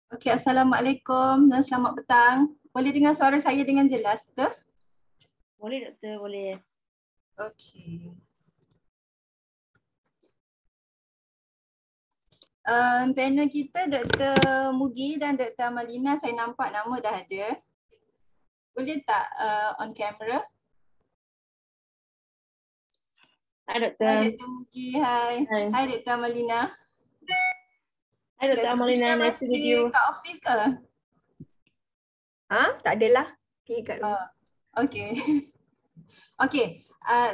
Okey, Assalamualaikum dan selamat petang. Boleh dengar suara saya dengan jelas ke? Boleh doktor, boleh. Okey. Panel kita Dr. Mugi dan Dr. Amalina, saya nampak nama dah ada. Boleh tak on camera? Hai Hai doktor. Dr. Mugi, hai. Hai. Hai Dr. Amalina. Hai Dr. Amalina, nice to meet masih you. kat office ke? Tak adalah. Okay, kat rumah. Okey. Okey,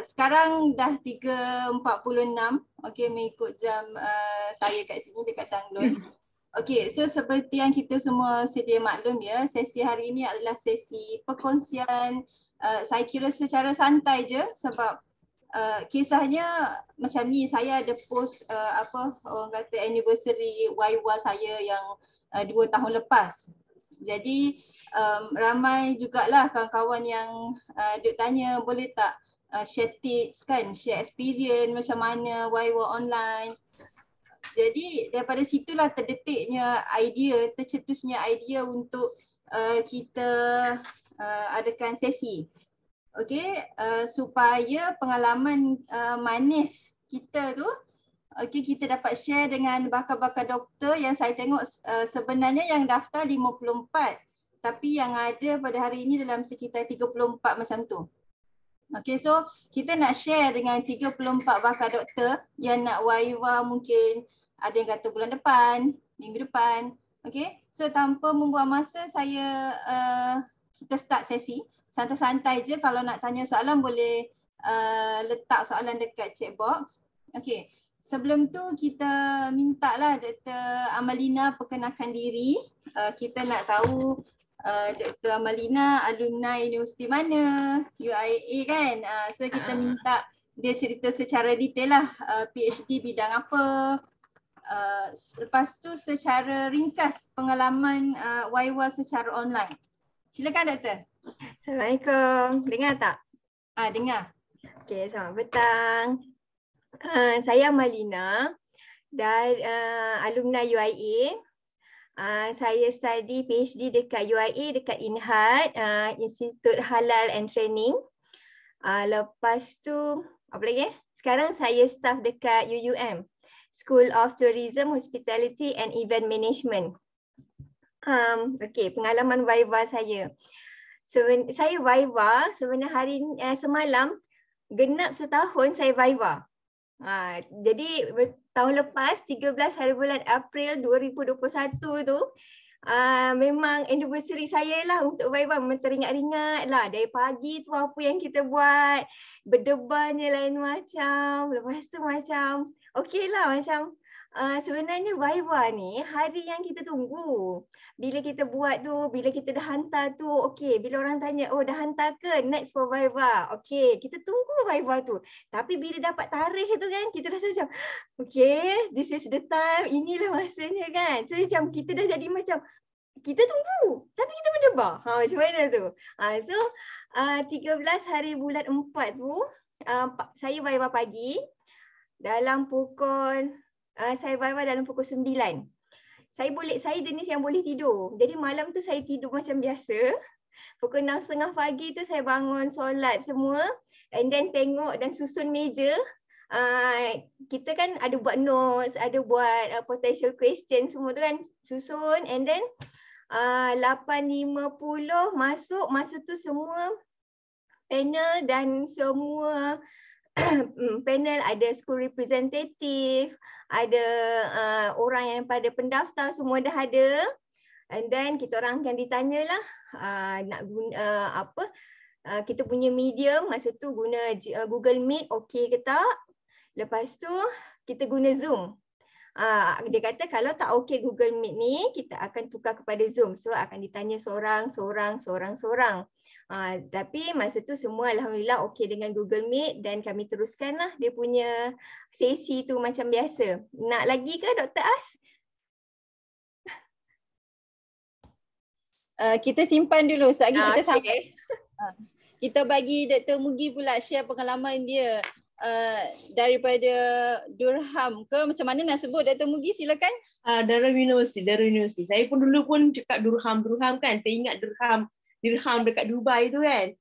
sekarang dah 3.46. Okey, mengikut jam saya kat sini dekat Sanglun. Okey, so seperti yang kita semua sedia maklum ya, sesi hari ini adalah sesi perkongsian saya kira secara santai je sebab kisahnya macam ni, saya ada post orang kata anniversary YWA saya yang 2 tahun lepas. Jadi ramai jugalah kawan-kawan yang duk tanya boleh tak share tips kan, share experience macam mana YWA online. Jadi daripada situlah terdetiknya idea, tercetusnya idea untuk kita adakan sesi. Okey, supaya pengalaman manis kita tu kita dapat share dengan bakal-bakal doktor yang saya tengok sebenarnya yang daftar 54 tapi yang ada pada hari ini dalam sekitar 34 macam tu. Okay, so kita nak share dengan 34 bakal doktor yang nak YWA mungkin ada yang kata bulan depan, minggu depan. Okay, so tanpa membuang masa saya kita start sesi. Santai-santai je, kalau nak tanya soalan boleh letak soalan dekat chat box. Okay, sebelum tu kita minta lah Dr. Amalina perkenalkan diri. Kita nak tahu Dr. Amalina alumni universiti mana, UIA kan. So kita minta dia cerita secara detail lah PhD bidang apa. Lepas tu secara ringkas pengalaman YWA secara online. Silakan doktor. Assalamualaikum. Dengar tak? Dengar. Okay, selamat petang. Saya Malina dan alumni UIA. Saya study PhD dekat UIA, dekat INHAD, Institute Halal and Training. Lepas tu, apa lagi? Sekarang saya staff dekat UUM, School of Tourism, Hospitality and Event Management. Okay, pengalaman YWA saya. Saya YWA sebenarnya semalam genap setahun saya YWA. Jadi tahun lepas 13 hari bulan April 2021 tu memang anniversary saya lah untuk YWA. Memang teringat-ingat lah dari pagi tu apa yang kita buat, berdebarnya lain macam. Lepas tu macam okey lah macam sebenarnya YWA ni hari yang kita tunggu. Bila kita buat tu, bila kita dah hantar tu, okey, bila orang tanya, oh dah hantar ke next for YWA? Okey, kita tunggu YWA tu. Tapi bila dapat tarikh tu kan, kita rasa macam okey, this is the time, inilah masanya kan. So macam kita dah jadi macam kita tunggu tapi kita berdebar. Macam mana tu? So 13 hari bulan 4 tu saya YWA pagi dalam pukul saya YWA dalam pukul 9. Saya jenis yang boleh tidur. Jadi malam tu saya tidur macam biasa. Pukul 6.30 pagi tu saya bangun solat semua and then tengok dan susun meja. Kita kan ada buat notes, ada buat potential question semua tu kan, susun and then 8.50 masuk. Masa tu semua panel dan semua panel ada school representative, ada orang yang pada pendaftar semua dah ada. And then kita orang akan ditanyalah nak guna apa kita punya medium masa tu guna Google Meet okey ke tak. Lepas tu kita guna Zoom. Dia kata kalau tak okey Google Meet ni kita akan tukar kepada Zoom. So akan ditanya seorang. Tapi masa tu semua alhamdulillah okey dengan Google Meet dan kami teruskanlah dia punya sesi tu macam biasa. Nak lagi ke Dr. As? Kita simpan dulu sekejap kita Okay. kita bagi Dr. Mugi pula share pengalaman dia daripada Durham ke macam mana nak sebut Dr. Mugi, silakan. Durham University. Saya pun dulu pun cakap Durham kan. Saya ingat Dirham dekat Dubai tu kan.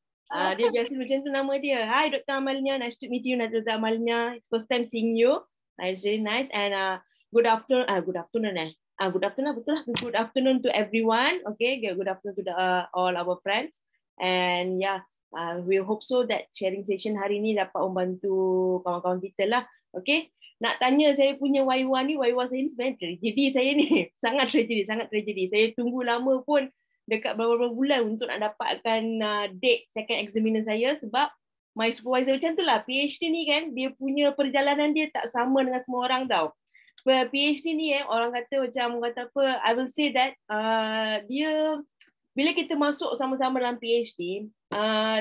Dia biasa macam tu nama dia. Hi Dr. Amalia, nice to meet you Dr. Amalia. First time seeing you. It's really nice and good afternoon. Good afternoon betul lah. Good afternoon to everyone. Okay, good afternoon to all our friends. And yeah, we hope so that sharing session hari ni dapat membantu kawan-kawan kita lah. Okay, nak tanya saya punya Waiwa saya ni sebenarnya tragedi saya ni. Sangat tragedi. Saya tunggu lama pun dekat beberapa bulan untuk nak dapatkan date second examiner saya sebab my supervisor macam tu lah. PhD ni kan, dia punya perjalanan dia tak sama dengan semua orang tau. PhD ni orang kata apa, I will say that dia bila kita masuk sama-sama dalam PhD,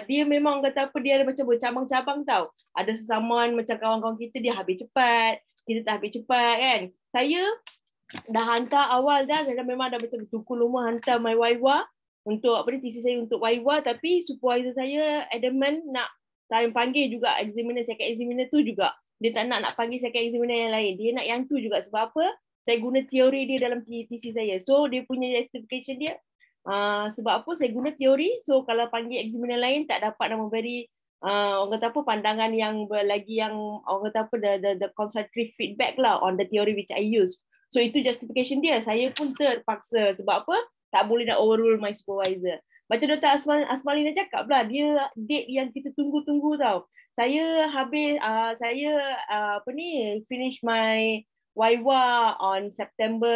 dia memang kata apa, dia ada macam bercabang-cabang tau. Ada sesamaan macam kawan-kawan kita dia habis cepat, kita tak habis cepat kan. Saya dah hantar awal dah, saya memang dah macam bertukar lumah hantar my Waiwa untuk thesis saya untuk Waiwa, tapi supervisor saya adamant nak saya panggil juga second examiner tu juga. Dia tak nak panggil second examiner yang lain. Dia nak yang tu juga. Sebab apa? Saya guna teori dia dalam thesis saya. So dia punya justification dia. Sebab apa? Saya guna teori. So kalau panggil examiner lain tak dapat nak memberi orang kata apa, pandangan yang lagi yang orang kata apa, the constructive feedback lah on the theory which I use. So itu justification dia. Saya pun terpaksa. Sebab apa? Tak boleh nak overrule my supervisor. Macam Dr. Asmalina cakap lah, dia date yang kita tunggu-tunggu tau. Saya habis, finish my Waiwa on September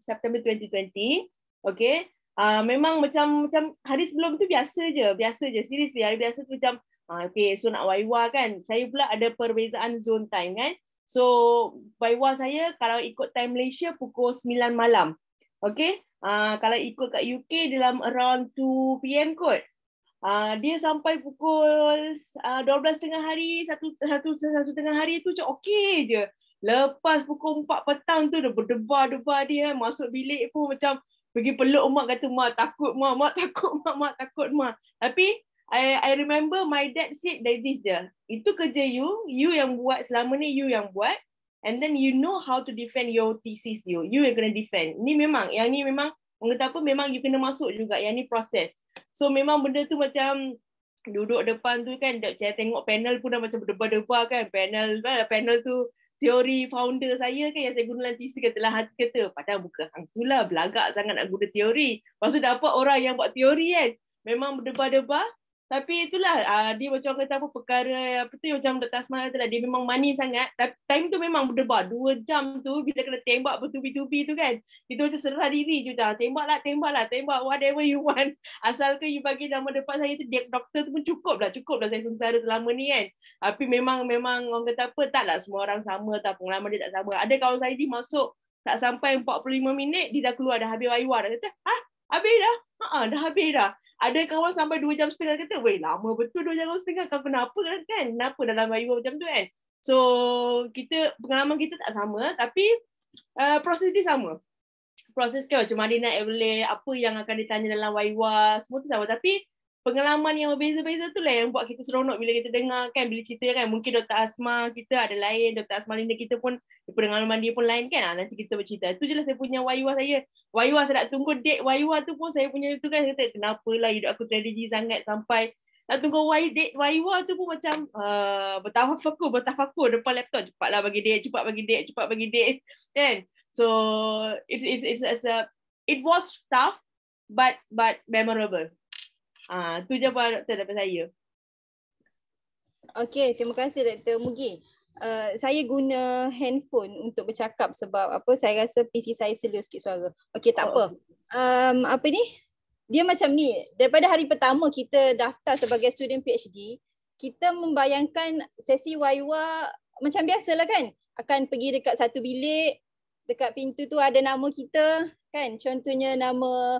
2020. Okay. Memang macam hari sebelum tu biasa je. Seriously, hari biasa tu macam, okay, so nak Waiwa kan. Saya pula ada perbezaan zone time kan. So, Waiwa saya kalau ikut time Malaysia pukul 9 malam. Okay. Kalau ikut kat UK dalam around 2 PM kot. Dia sampai pukul 12 tengah hari, satu tengah hari tu macam okey je. Lepas pukul 4 petang tu dah berdebar-debar dia. Masuk bilik pun macam pergi peluk mak, kata mak takut mak takut mak. Tapi I remember my dad said like this je. Itu kerja you yang buat selama ni, you yang buat. And then you know how to defend your thesis you. You yang kena defend. Yang ni memang orang kata apa, memang you kena masuk juga. Yang ni proses. So memang benda tu macam duduk depan tu kan, saya tengok panel pun dah macam berdebar-debar kan. Panel tu teori founder saya kan yang saya guna dalam thesis, katalah hati kata, padahal bukan hang tu lah, belagak sangat nak guna teori. Lepas tu dapat orang yang buat teori kan, memang berdebar-debar. Tapi itulah, dia macam kata apa, perkara apa tu macam Dr. Asma kata lah, dia memang manis sangat. Tapi time tu memang berdebar. 2 jam tu bila kena tembak bertubi-tubi tu kan, kita macam serah diri je dah. Tembak whatever you want. Asalkan you bagi nama depan saya tu, doktor tu pun cukup lah saya sengsara selama ni kan. Tapi memang orang kata apa, taklah semua orang sama, tak, pengalaman dia tak sama. Ada kawan saya dia masuk tak sampai 45 minit, dia dah keluar, dah habis Waiwa. Dia kata, habis dah? Dah habis dah. Ada kawan sampai 2 jam setengah, kata, weh lama betul 2 jam setengah, kenapa kan? Kenapa dalam Waiwa macam tu kan? So, pengalaman kita tak sama, tapi proses dia sama. Proses kan macam mana nak evaluate, apa yang akan ditanya dalam Waiwa, semua tu sama. Tapi pengalaman yang berbeza-beza tu lah yang buat kita seronok bila kita dengar kan, bila cerita kan. Mungkin Dr. Asma kita ada lain, Dr. Asmalina kita pun pengalaman dia pun lain kan. Nanti kita bercerita. Itu je lah saya punya Waiwa saya. Waiwa saya nak tunggu date Waiwa tu pun saya punya tu kan. Saya kata kenapalah hidup aku tragedi sangat sampai nak tunggu date Waiwa tu pun macam bertafakur depan laptop. Cepatlah bagi date kan. So it was tough but memorable. Tu je apa Doktor daripada saya. Okey, terima kasih Dr. Mugi. Saya guna handphone untuk bercakap sebab apa, saya rasa PC saya slow sikit suara. Okey, tak apa. Apa ni? Dia macam ni, daripada hari pertama kita daftar sebagai student PhD, kita membayangkan sesi Waiwa macam biasalah kan. Akan pergi dekat satu bilik, dekat pintu tu ada nama kita kan. Contohnya nama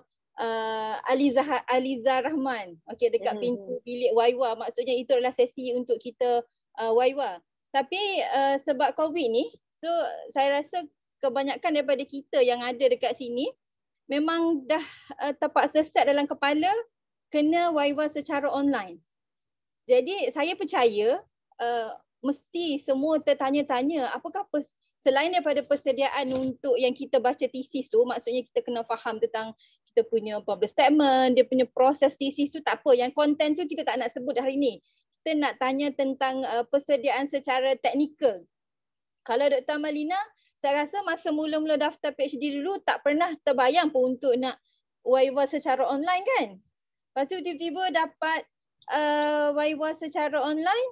Aliza Rahman. Okey, dekat pintu bilik Waiwa, maksudnya itu adalah sesi untuk kita Waiwa. Tapi sebab COVID ni, so saya rasa kebanyakan daripada kita yang ada dekat sini memang dah terpaksa set dalam kepala kena Waiwa secara online. Jadi saya percaya mesti semua tertanya-tanya apakah selain daripada persediaan untuk yang kita baca tesis tu, maksudnya kita kena faham tentang kita punya problem statement, dia punya proses tesis tu tak apa. Yang konten tu kita tak nak sebut hari ni. Kita nak tanya tentang persediaan secara teknikal. Kalau Dr. Malina, saya rasa masa mula-mula daftar PhD dulu tak pernah terbayang pun untuk nak Viva secara online kan. Lepas tu tiba-tiba dapat Viva secara online,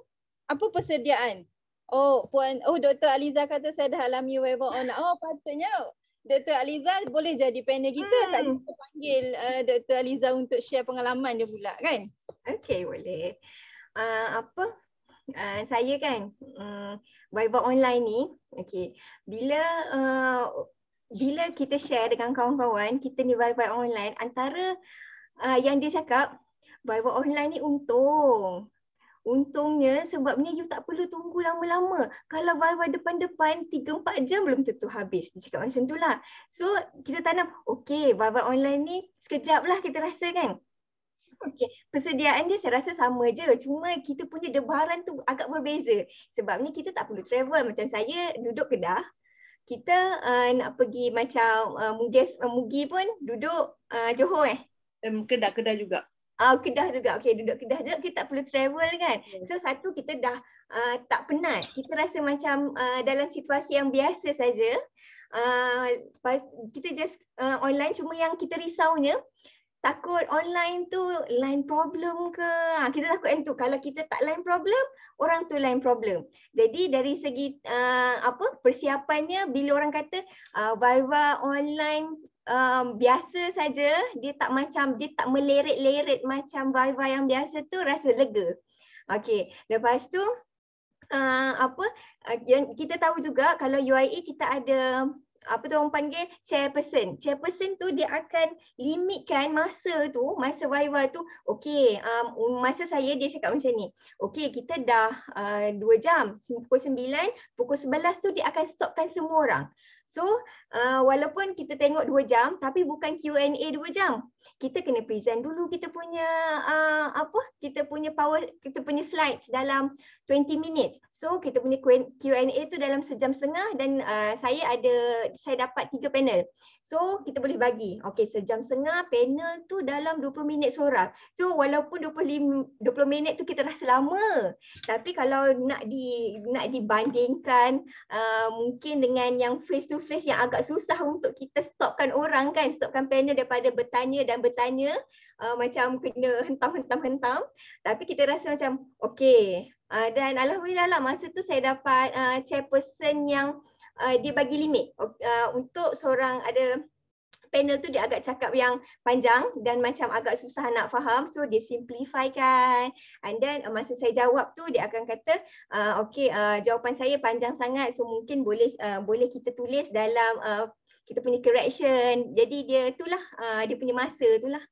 apa persediaan? Dr. Aliza kata saya dah alami Viva online. Oh, patutnya Dr. Aliza boleh jadi panel kita. Saya panggil Dr. Aliza untuk share pengalaman dia pula kan. Okey, boleh. Saya kan Viva online ni, okey. Bila kita share dengan kawan-kawan, kita ni Viva online, antara yang dia cakap, Viva online ni untungnya sebabnya you tak perlu tunggu lama-lama. Kalau Viva depan-depan 3-4 jam belum tentu habis. Dia cakap macam tu lah. So kita tanam, okey Viva online ni sekejap lah kita rasa kan. Okey, persediaan dia saya rasa sama je. Cuma kita punya debaran tu agak berbeza. Sebabnya kita tak perlu travel. Macam saya duduk Kedah. Kita nak pergi macam Mugi pun duduk Johor Kedah juga. Kedah juga. Okey, duduk Kedah juga kita tak perlu travel kan. So satu kita dah tak penat. Kita rasa macam dalam situasi yang biasa saja. Kita just online, cuma yang kita risaunya takut online tu line problem ke. Kita takut yang tu. Kalau kita tak line problem, orang tu line problem. Jadi dari segi persiapannya, bila orang kata Viva online biasa saja, dia tak meleret-leret macam Viva yang biasa tu, rasa lega. Okey, lepas tu yang kita tahu juga kalau UIA kita ada orang panggil chairperson. Chairperson tu dia akan limitkan masa Viva tu. Okey, masa saya dia cakap macam ni. Okey, kita dah 2 jam, pukul 9, pukul 11 tu dia akan stopkan semua orang. So, walaupun kita tengok 2 jam tapi bukan Q&A 2 jam. Kita kena present dulu kita punya kita punya slides dalam 20 minutes. So, kita punya Q&A tu dalam sejam setengah dan saya dapat 3 panel. So, kita boleh bagi. Okey, sejam setengah panel tu dalam 20 minit seorang. So, walaupun 20 minit tu kita rasa lama. Tapi kalau nak dibandingkan mungkin dengan yang face to face yang agak susah untuk kita stopkan orang kan, stopkan panel daripada bertanya macam kena hentam. Tapi kita rasa macam okey. Dan alhamdulillah lah masa tu saya dapat chairperson yang dia bagi limit untuk seorang ada panel tu dia agak cakap yang panjang dan macam agak susah nak faham, so dia simplifykan. And then masa saya jawab tu dia akan kata jawapan saya panjang sangat, so mungkin boleh kita tulis dalam kita punya correction. Jadi dia itulah dia punya masa itulah.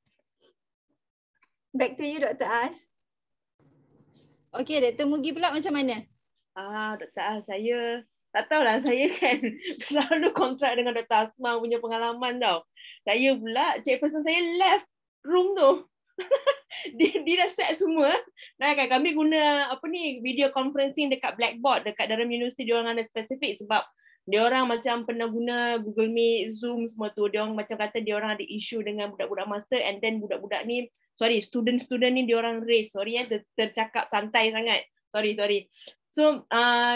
Back to you Dr. Az. Okey, Dr. Mugi pula macam mana? Dr. Az, saya tak tahulah, saya kan selalu kontrak dengan Dr. Asma punya pengalaman tau. Saya pula, chairperson saya left room tu. dia dah set semua. Nah kan kami guna video conferencing dekat Blackboard, dekat dalam universiti dia orang ada spesifik sebab dia orang macam pernah guna Google Meet, Zoom semua tu. Dia orang macam kata dia orang ada isu dengan budak-budak master and then budak-budak ni, student-student ni dia orang raise. Tercakap santai sangat. Sorry. So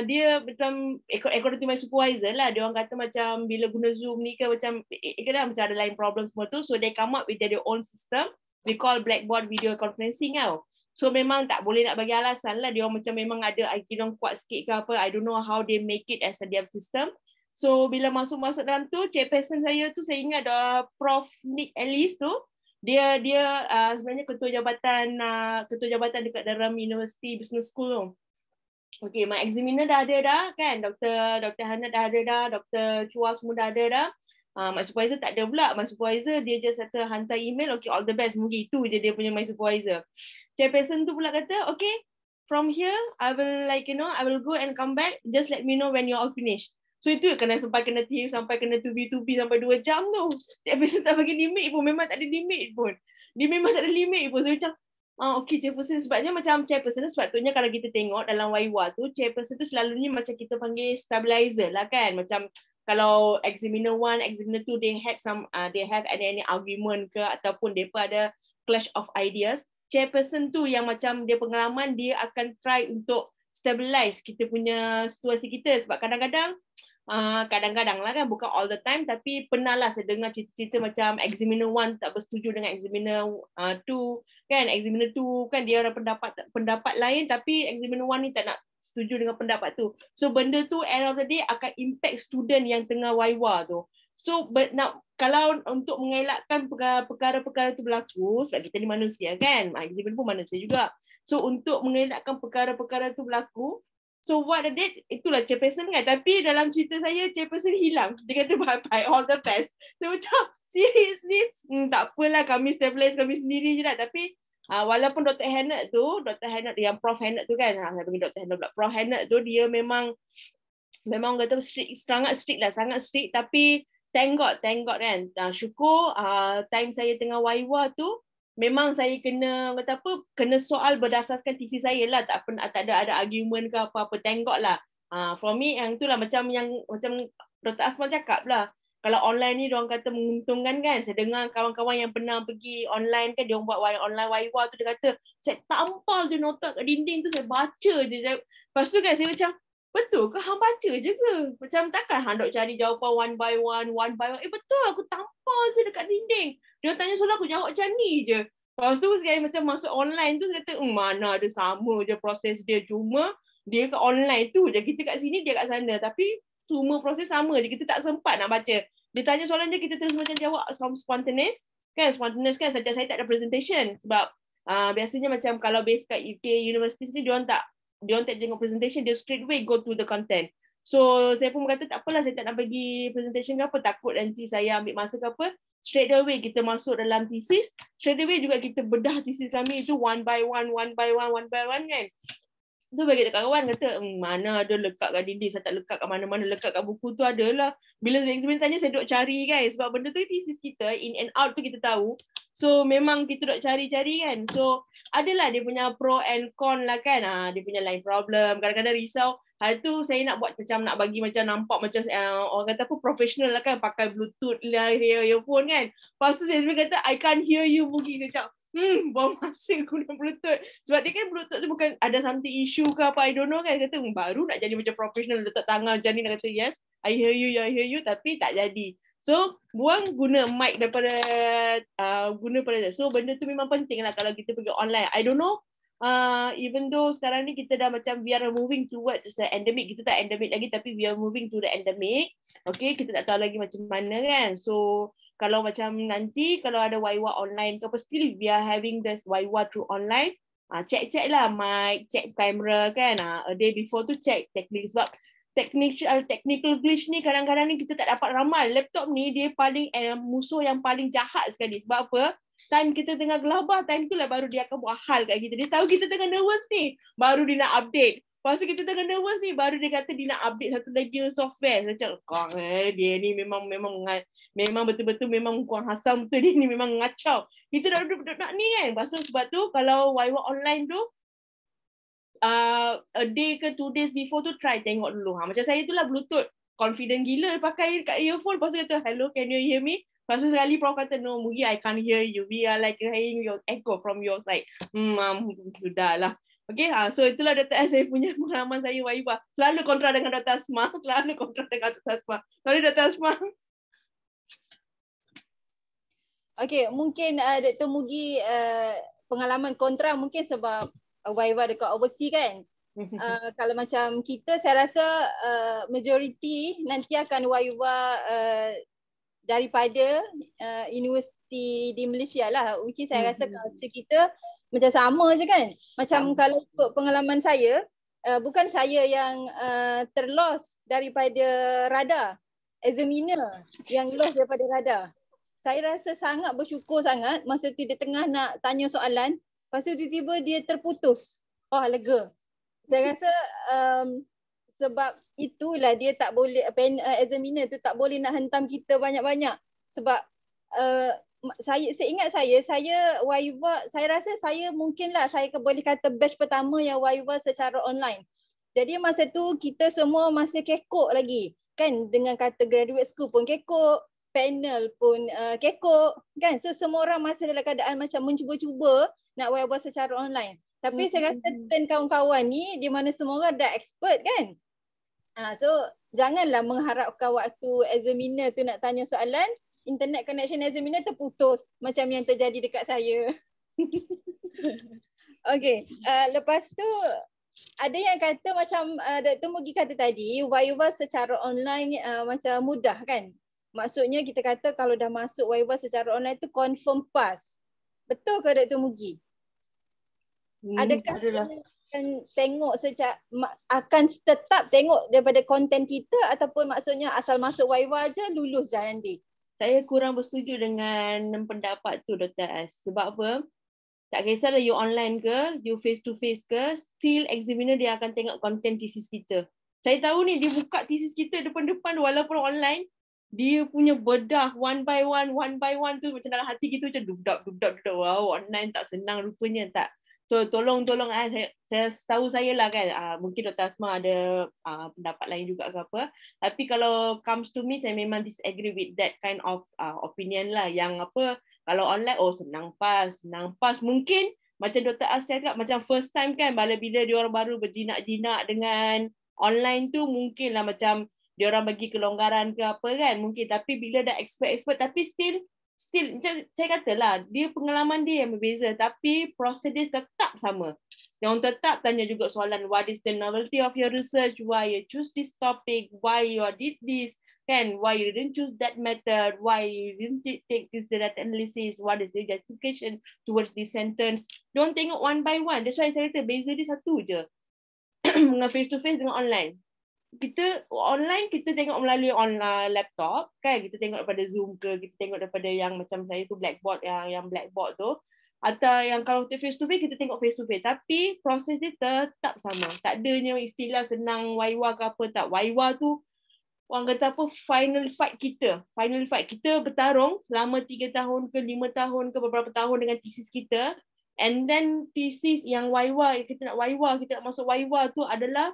dia macam according to my supervisor lah, dia orang kata macam bila guna Zoom ni ke macam macam ada line problem semua tu, so they come up with their own system, we call Blackboard video conferencing tau. So memang tak boleh nak bagi alasan lah, dia orang macam memang ada IQ yang kuat sikit ke apa, I don't know how they make it as a their system. So bila masuk dalam tu, chairperson saya tu saya ingat Prof Nick Ellis tu, dia sebenarnya ketua jabatan dekat dalam University Business School tu. Okay, my examiner dah ada dah kan, Dr. Hana dah ada dah, Dr. Chua semua dah ada dah. My supervisor tak ada pula. My supervisor dia just kata hantar email, okay all the best, mungkin itu je dia punya my supervisor. Chairperson tu pula kata, okay from here I will I will go and come back, just let me know when you all finish. So itu kena sampai kena to be sampai 2 jam tu. Chairperson tak bagi limit pun, memang tak ada limit pun. Dia memang tak ada limit pun. So macam Okay, chairperson sebabnya macam chairperson tu sepatutnya kalau kita tengok dalam Waiwa tu, chairperson tu selalunya macam kita panggil stabilizer lah kan. Macam kalau examiner 1, examiner 2 they have any argument ke ataupun mereka ada clash of ideas, chairperson tu yang macam dia pengalaman, dia akan try untuk stabilize kita punya situasi kita. Sebab kadang-kadang lah kan, bukan all the time, tapi pernah lah saya dengar cerita-cerita macam examiner 1 tak bersetuju dengan examiner 2 kan, examiner 2 kan dia ada pendapat lain, tapi examiner 1 ni tak nak setuju dengan pendapat tu. So benda tu end of the day akan impact student yang tengah waiwa tu. So kalau untuk mengelakkan perkara-perkara tu berlaku, sebab kita ni manusia kan, examiner pun manusia juga. So untuk mengelakkan perkara-perkara tu berlaku, so what I did, itulah chairperson kan. Tapi dalam cerita saya, chairperson hilang. Dia kata bye-bye, all the best. So macam, seriously, tak apalah, kami stabilize kami sendiri je lah. Tapi walaupun Dr. Hannah yang Prof. Hannah tu kan, saya panggil Dr. Hannah pula, Prof. Hannah tu, dia memang kata sangat strict lah, sangat strict. Tapi thank God kan. Syukur time saya tengah waiwa tu, memang saya kena soal berdasarkan tesis saya lah, tak ada argument ke apa-apa. Thank God lah. For me yang itulah macam Dr. Asmal cakap lah, kalau online ni diorang kata menguntungkan kan. Saya dengar kawan-kawan yang pernah pergi online kan, diorang buat online waiwa tu, dia kata saya tampal je nota kat dinding tu, saya baca je. Lepas tu kan saya macam, betul ke hang baca je ke? Macam takkan hang dok cari jawapan one by one. Betul, aku tampal je dekat dinding. Dia tanya soalan, aku jawab macam ni je. Lepas tu saya macam masuk online tu, kata mana ada sama je proses dia, cuma dia kat online tu je, kita kat sini, dia kat sana. Tapi semua proses sama je, kita tak sempat nak baca. Dia tanya soalan dia, kita terus macam jawab some spontaneous kan, saya tak ada presentation. Sebab biasanya macam kalau base kat UK universities ni, diorang tak tengok presentation, dia straight away go to the content. So saya pun berkata tak apalah, saya tak nak bagi presentation ke apa, takut nanti saya ambil masa ke apa. Straight away kita masuk dalam thesis, straight away juga kita bedah thesis kami itu one by one kan. Tu bagi dekat kawan, kata mana ada lekat kat dinding, saya tak lekat kat mana-mana, lekat kat buku tu adalah. Bila examiner tanya, saya duk cari kan, sebab benda tu thesis kita in and out tu kita tahu. So memang kita duk cari-cari kan. So adalah dia punya pro and con lah kan. Dia punya line problem, kadang-kadang risau. Hal tu saya nak buat macam, nak bagi macam nampak macam orang kata apa, professional lah kan, pakai bluetooth lah, earphone kan. Lepas tu saya sebenarnya kata I can't hear you Mugi. Saya cakap buang masa guna bluetooth. Sebab dia kan bluetooth tu bukan ada something issue ke apa, I don't know kan. Dia kata baru nak jadi macam professional, letak tangan macam ni, nak kata yes I hear you, tapi tak jadi. So guna mic daripada so benda tu memang penting lah kalau kita pergi online. I don't know, even though sekarang ni kita dah macam we are moving towards the endemic, kita tak endemic lagi tapi we are moving to the endemic. Okay, kita tak tahu lagi macam mana kan. So kalau macam nanti kalau ada waiwa online ke apa, still we are having this waiwa through online, check lah mic, check kamera kan. A day before tu check teknik, sebab technical glitch ni kadang-kadang ni kita tak dapat ramal. Laptop ni dia paling musuh yang paling jahat sekali. Sebab apa? Time kita tengah gelabah, time tu lah baru dia akan buat hal kat kita. Dia tahu kita tengah nervous ni, baru dia nak update. Lepas tu kita tengah nervous ni, baru dia kata dia nak update satu lagi software. Saya cakap, dia ni memang betul-betul memang kurang hasam betul, dia ni memang ngacau. Kita dah duduk nak ni kan. Lepas tu sebab tu kalau waiwa online tu, a day ke 2 days before tu try tengok dulu. Macam saya tu lah bluetooth, confident gila pakai kat earphone. Lepas tu kata hello, can you hear me? Lepas tu sekali Prof kata no Mugi, I can't hear you, we are like hearing your echo from your side. Sudahlah. Okay, so itulah Dr. S, saya punya pengalaman saya waiwa. Selalu kontra dengan Dr. Asma, Sorry Dr. Asma. Okay, mungkin Dr. Mugi pengalaman kontra mungkin sebab waiwa dekat overseas kan. Kalau macam kita, saya rasa majoriti nanti akan waiwa daripada universiti di Malaysia lah. Which is saya rasa culture kita macam sama je kan. Macam kalau ikut pengalaman saya, bukan saya yang terlost daripada radar, examiner yang lost daripada radar. Saya rasa sangat bersyukur sangat masa tu dia tengah nak tanya soalan, lepas tu tiba-tiba dia terputus. Lega. Saya rasa sebab itulah dia tak boleh, examiner tu tak boleh nak hentam kita banyak-banyak. Sebab saya ingat saya Waiwa, saya rasa saya mungkinlah saya boleh kata batch pertama yang Waiwa secara online. Jadi masa tu kita semua masih kekok lagi kan, dengan kata graduate school pun kekok, panel pun kekok kan. So semua orang masih dalam keadaan macam mencuba-cuba nak Waiwa secara online. Tapi saya rasa turn kawan-kawan ni di mana semua orang dah expert kan. So janganlah mengharapkan waktu examiner tu nak tanya soalan, internet connection examiner terputus macam yang terjadi dekat saya. Okay, lepas tu ada yang kata macam Dr. Mugi kata tadi, Waiwa secara online macam mudah kan. Maksudnya kita kata kalau dah masuk Waiwa secara online tu confirm pass. Betul ke Dr. Mugi? Adakah akan tengok akan tetap tengok daripada konten kita ataupun maksudnya asal masuk Waiwa je lulus dah nanti? Saya kurang bersetuju dengan pendapat tu Dr. S. Sebab apa? Tak kisahlah you online ke, you face to face ke, still examiner dia akan tengok konten thesis kita. Saya tahu ni dia buka thesis kita depan-depan walaupun online, dia punya bedah one by one tu macam dalam hati kita macam dudap. Wow, online tak senang rupanya tak. So tolong saya tahu saya lah kan, mungkin Dr. Asma ada pendapat lain juga ke apa. Tapi kalau comes to me, saya memang disagree with that kind of opinion lah. Yang apa, kalau online, senang pas. Mungkin macam Dr. As cakap, macam first time kan, bila dia orang baru berjinak-jinak dengan online tu, mungkin lah macam dia orang bagi kelonggaran ke apa kan, mungkin. Tapi bila dah expert, tapi still macam saya katalah, dia pengalaman dia yang berbeza, tapi proses dia tetap sama. Dia orang tetap tanya juga soalan, what is the novelty of your research, why you choose this topic, why you did this, kan, why you didn't choose that method, why you didn't take this data analysis, what is the justification towards this sentence. Dia orang tengok one by one. That's why saya kata beza dia satu je. Dengan face to face dengan online. Kita online kita tengok melalui online laptop kan, kita tengok daripada Zoom ke, kita tengok daripada yang macam saya tu Blackboard, yang Blackboard tu, atau yang kalau face to face kita tengok face to face, tapi proses dia tetap sama. Tak adanya istilah senang Waiwa ke apa, tak. Waiwa tu orang kata apa, final fight kita bertarung selama 3 tahun ke 5 tahun ke beberapa tahun dengan thesis kita, and then thesis yang Waiwa, kita nak masuk Waiwa tu adalah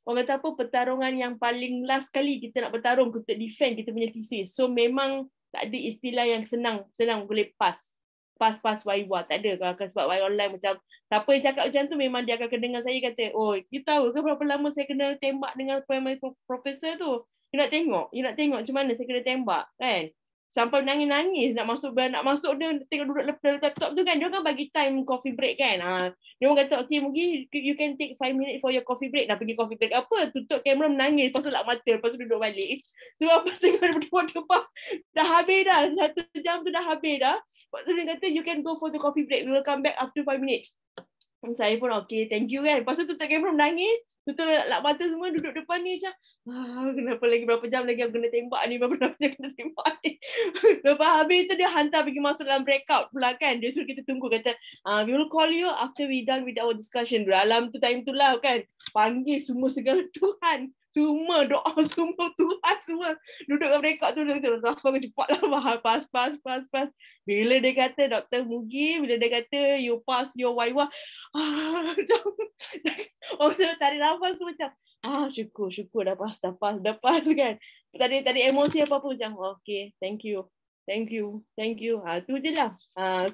orang kata apa, pertarungan yang paling last kali kita nak bertarung untuk defend kita punya thesis. So memang tak ada istilah yang senang boleh pass Waiwa, tak ada. Sebab Waiwa online macam siapa yang cakap macam tu memang dia akan kena dengan saya kata, you tahu ke berapa lama saya kena tembak dengan primary professor tu? You nak tengok macam mana saya kena tembak kan? Sampai nangis nak masuk dia tengok duduk dalam laptop tu kan, dia kan bagi time coffee break kan. Dia orang kata, okay mungkin you can take 5 minutes for your coffee break. Dah pergi coffee break apa, tutup kamera menangis, lepas tu lap mata, lepas tu duduk balik. Tu apa tengok depan dah habis dah, 1 jam tu dah habis dah. Lepas tu dia kata you can go for the coffee break, we will come back after 5 minutes. Saya pun okay, thank you kan. Lepas tu tutup kamera menangis, tutup lap mata semua, duduk depan ni macam kenapa lagi berapa jam lagi aku kena tembak ni, berapa jam kena tembak ni. Lepas habis tu dia hantar pergi masuk dalam breakout pula kan. Dia suruh kita tunggu, kata we will call you after we done with our discussion. Dalam tu time tu lah kan, panggil semua segala Tuhan, semua doa semua Tuhan semua duduk kat breakout tu. Aku cepatlah pas. Bila dia kata Dr. Mugi, bila dia kata you pass your Waiwa, orang tarik nafas tu macam syukur dah pas kan. Tadi emosi apa-apa macam okay, thank you. Tu je lah.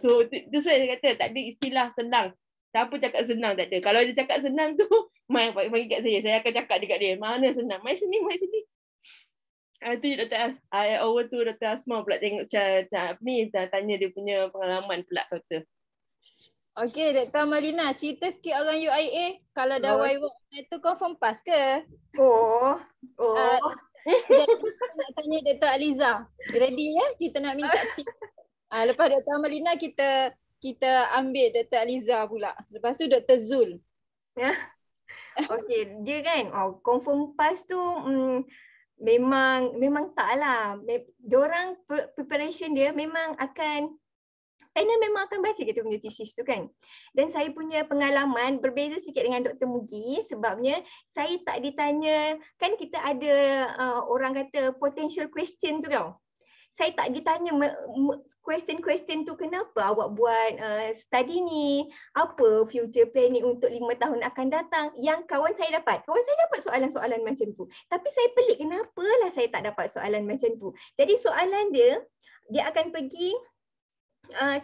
So tu saya kata tak ada istilah senang. Siapa cakap senang, tak ada. Kalau dia cakap senang tu, bagi kat saya akan cakap dekat dia, mana senang, mai sini. Tu Dr. Over to Dr. Asma pula tengok tanya dia punya pengalaman pula kata. Okey, Dr. Malina, cerita sikit orang UIA. Kalau dah Waiwa tu confirm pass ke? Nak tanya Dr. Aliza. Ready ya? Kita nak minta tip. Lepas Dr. Malina kita ambil Dr. Aliza pula. Lepas tu Dr. Zul. Ya. Okey, dia kan confirm pass tu memang taklah. Diorang preparation dia memang akan memang akan baca kita punya thesis tu kan. Dan saya punya pengalaman berbeza sikit dengan Dr. Mugi, sebabnya saya tak ditanya, kan kita ada orang kata potential question tu tau. saya tak ditanya question tu, kenapa awak buat study ni, apa future planning untuk 5 tahun akan datang. Yang kawan saya dapat soalan-soalan macam tu. Tapi saya pelik, kenapalah saya tak dapat soalan macam tu. Jadi soalan dia akan pergi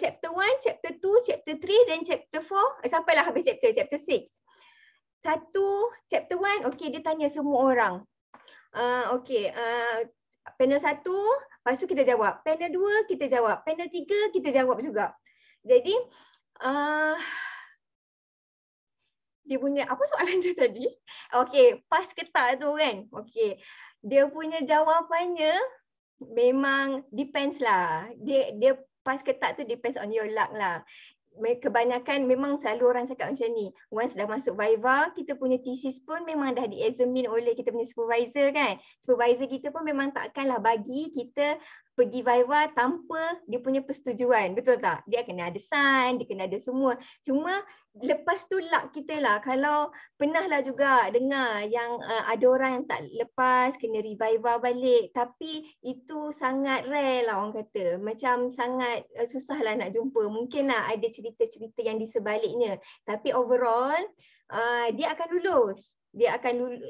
chapter 1, chapter 2, chapter 3 dan chapter 4 sampailah habis chapter 6. Chapter 1, okey, dia tanya semua orang. Panel 1, lepas tu kita jawab. Panel 2 kita jawab. Panel 3 kita jawab juga. Jadi dia punya apa soalan dia tadi? Okey, pas ke tak tu kan. Okey. Dia punya jawapannya memang depends lah. Dia pas ke tak tu depends on your luck lah. Kebanyakan memang selalu orang cakap macam ni. Once dah masuk Viva, kita punya thesis pun memang dah di-examine oleh kita punya supervisor kan. Supervisor kita pun memang takkanlah bagi kita pergi Viva tanpa dia punya persetujuan. Betul tak? Dia kena ada sign, dia kena ada semua. Cuma lepas tu luck kita lah. Kalau pernah lah juga dengar yang ada orang yang tak lepas, kena reviva balik. Tapi itu sangat rare lah orang kata. Macam sangat susah lah nak jumpa. Mungkin lah ada cerita-cerita yang di sebaliknya. Tapi overall, dia akan lulus.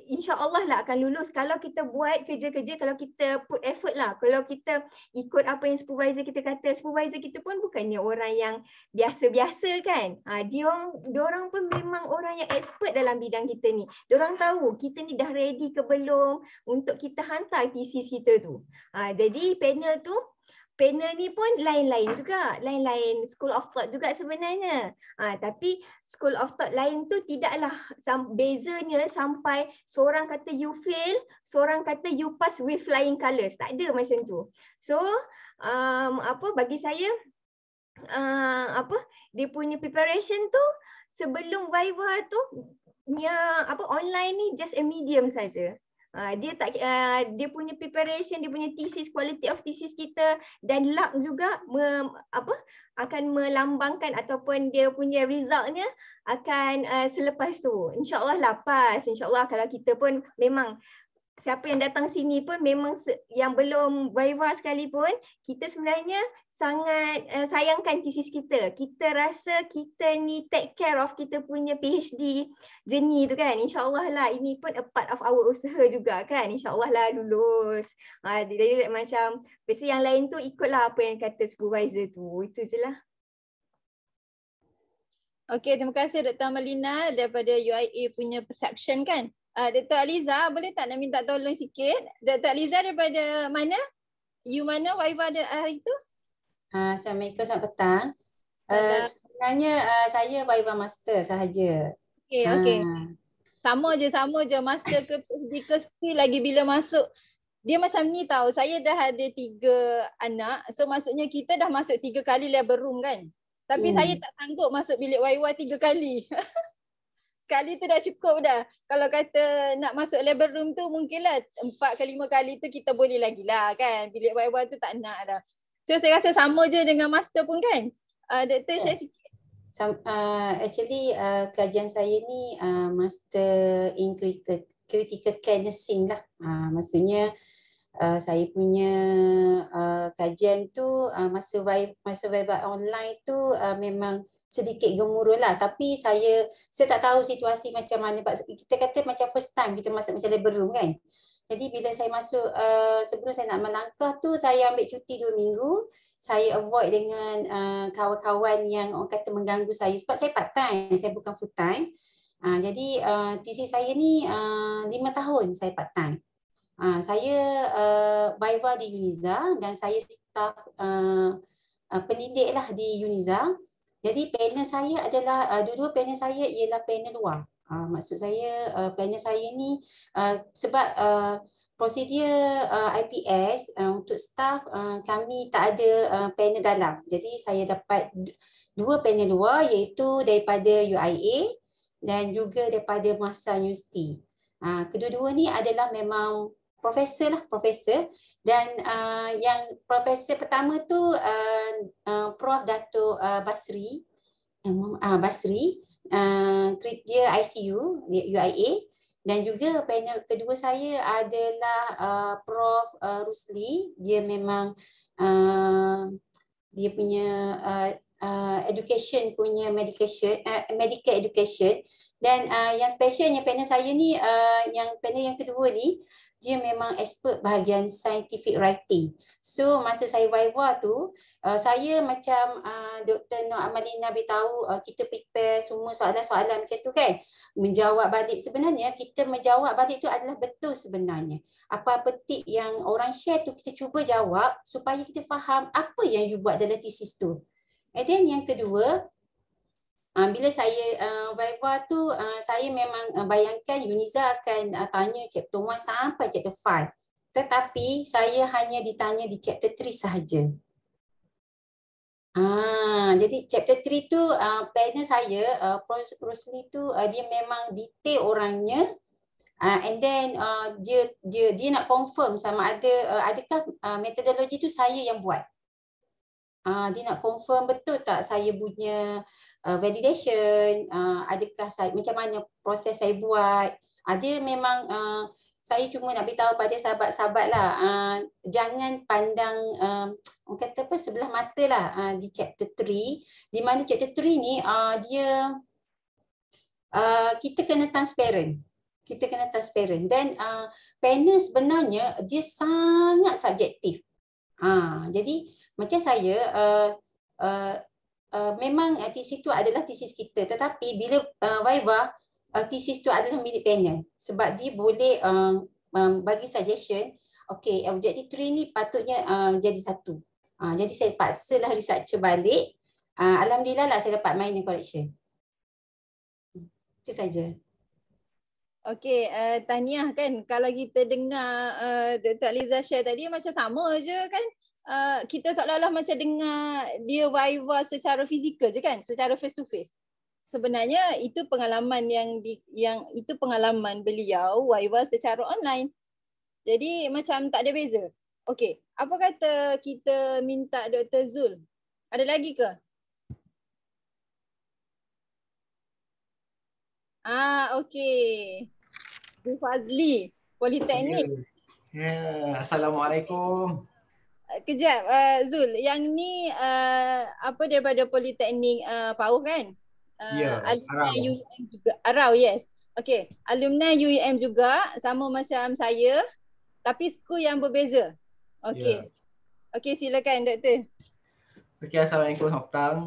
InsyaAllah lah akan lulus kalau kita buat kerja-kerja, kalau kita put effort lah. Kalau kita ikut apa yang supervisor kita kata. Supervisor kita pun bukannya orang yang biasa-biasa kan. Diorang pun memang orang yang expert dalam bidang kita ni. Diorang tahu kita ni dah ready ke belum untuk kita hantar thesis kita tu. Jadi panel ni pun lain-lain juga. Lain-lain school of thought juga sebenarnya. Tapi school of thought lain tu tidaklah bezanya sampai seorang kata you fail, seorang kata you pass with flying colours. Tak ada macam tu. So, bagi saya, dia punya preparation tu sebelum Viva tu, online ni just a medium saja. Dia punya preparation, dia punya thesis, quality of thesis kita dan luck juga akan melambangkan ataupun dia punya resultnya akan selepas tu. InsyaAllah lah pas. InsyaAllah kalau kita pun memang siapa yang datang sini pun memang yang belum Viva sekalipun, kita sebenarnya sangat sayangkan thesis kita. Kita rasa kita ni take care of kita punya PhD journey tu kan. InsyaAllah lah ini pun a part of our usaha juga kan. InsyaAllah lah lulus. Jadi macam biasa yang lain tu ikutlah apa yang kata supervisor tu. Itu je lah. Okey, terima kasih Dr. Amalina daripada UIA punya perception kan. Dr. Aliza, boleh tak nak minta tolong sikit? Dr. Aliza daripada mana? You mana Viva hari tu? Assalamualaikum, selamat petang. Sebenarnya saya Viva Master sahaja. Okey. Sama je master ke PhD ke still lagi bila masuk. Dia macam ni tahu. Saya dah ada 3 anak. So maksudnya kita dah masuk 3 kali labor room kan. Tapi saya tak sanggup masuk bilik Viva 3 kali. Sekali tu dah cukup dah. Kalau kata nak masuk labor room tu mungkinlah 4 ke 5 kali tu kita boleh lagi lah kan. Bilik Viva tu tak nak dah. So saya rasa sama je dengan master pun kan. Doktor share sikit. Actually kajian saya ni master in critical care nursing lah. Maksudnya saya punya kajian tu masa Viva online tu memang sedikit gemuruh lah. Tapi saya tak tahu situasi macam mana. Kita kata macam first time kita masuk macam labor room kan. Jadi bila saya masuk, sebelum saya nak melangkah tu, saya ambil cuti 2 minggu. Saya avoid dengan kawan-kawan yang orang kata mengganggu saya. Sebab saya part time, saya bukan full time. Jadi thesis saya ni 5 tahun saya part time. Saya Viva di Uniza dan saya staff pendidik lah di Uniza. Jadi panel saya adalah, dua-dua panel saya ialah panel luar. Maksud saya panel saya ni sebab prosedur IPS untuk staff kami tak ada panel dalam. Jadi saya dapat 2 panel luar iaitu daripada UIA dan juga daripada Mahasiswa Universiti. Kedua-dua ni adalah memang profesor lah, profesor. Dan yang profesor pertama tu Prof Dato' Basri. Basri. Dia ICU, UIA. Dan juga panel kedua saya adalah Prof Rusli. Dia memang dia punya education punya medical education. Dan yang specialnya panel saya ni, yang panel yang kedua ni, dia memang expert bahagian scientific writing. So masa saya viva tu, saya macam Dr. Nur Amalina beritahu, kita prepare semua soalan-soalan macam tu kan. Menjawab balik, sebenarnya kita menjawab balik tu adalah betul sebenarnya. Apa-apa tip yang orang share tu kita cuba jawab supaya kita faham apa yang you buat dalam thesis tu. And then yang kedua, bila saya viva tu, saya memang bayangkan Yuniza akan tanya chapter 1 sampai chapter 5. Tetapi saya hanya ditanya di chapter 3 sahaja. Jadi chapter 3 tu panel saya, Prof. Rusli tu dia memang detail orangnya. And then dia nak confirm sama ada adakah metodologi tu saya yang buat. Dia nak confirm betul tak saya punya validation, adakah saya, macam mana proses saya buat. Dia memang saya cuma nak beritahu pada sahabat-sahabat lah, jangan pandang orang kata apa, sebelah mata lah di chapter 3, di mana chapter 3 ni dia kita kena transparent. Kita kena transparent dan panel sebenarnya dia sangat subjektif. Jadi macam saya memang tesis tu adalah tesis kita, tetapi bila viva, tesis tu adalah milik panel sebab dia boleh bagi suggestion. Okey, objektif 3 ni patutnya jadi 1. Jadi saya paksalah researcher balik. Alhamdulillah lah saya dapat minor correction. Itu saja. Okey, tahniah kan. Kalau kita dengar Dr. Aliza share tadi macam sama je kan. Kita seolah-olah macam dengar dia viva secara fizikal je kan, secara face to face. Sebenarnya itu pengalaman yang itu pengalaman beliau viva secara online. Jadi macam tak ada beza. Okey, apa kata kita minta Dr. Zul? Ada lagi ke? Okey. Zul Fazli, Politeknik. Assalamualaikum. Kejap, Zul. Yang ni apa daripada Politeknik Pauh kan? Alumni UUM juga. Arau, yes. Okey, alumni UUM juga, sama macam saya, tapi school yang berbeza. Okey. Okey, silakan Doktor. Okey, Assalamualaikum selamat petang.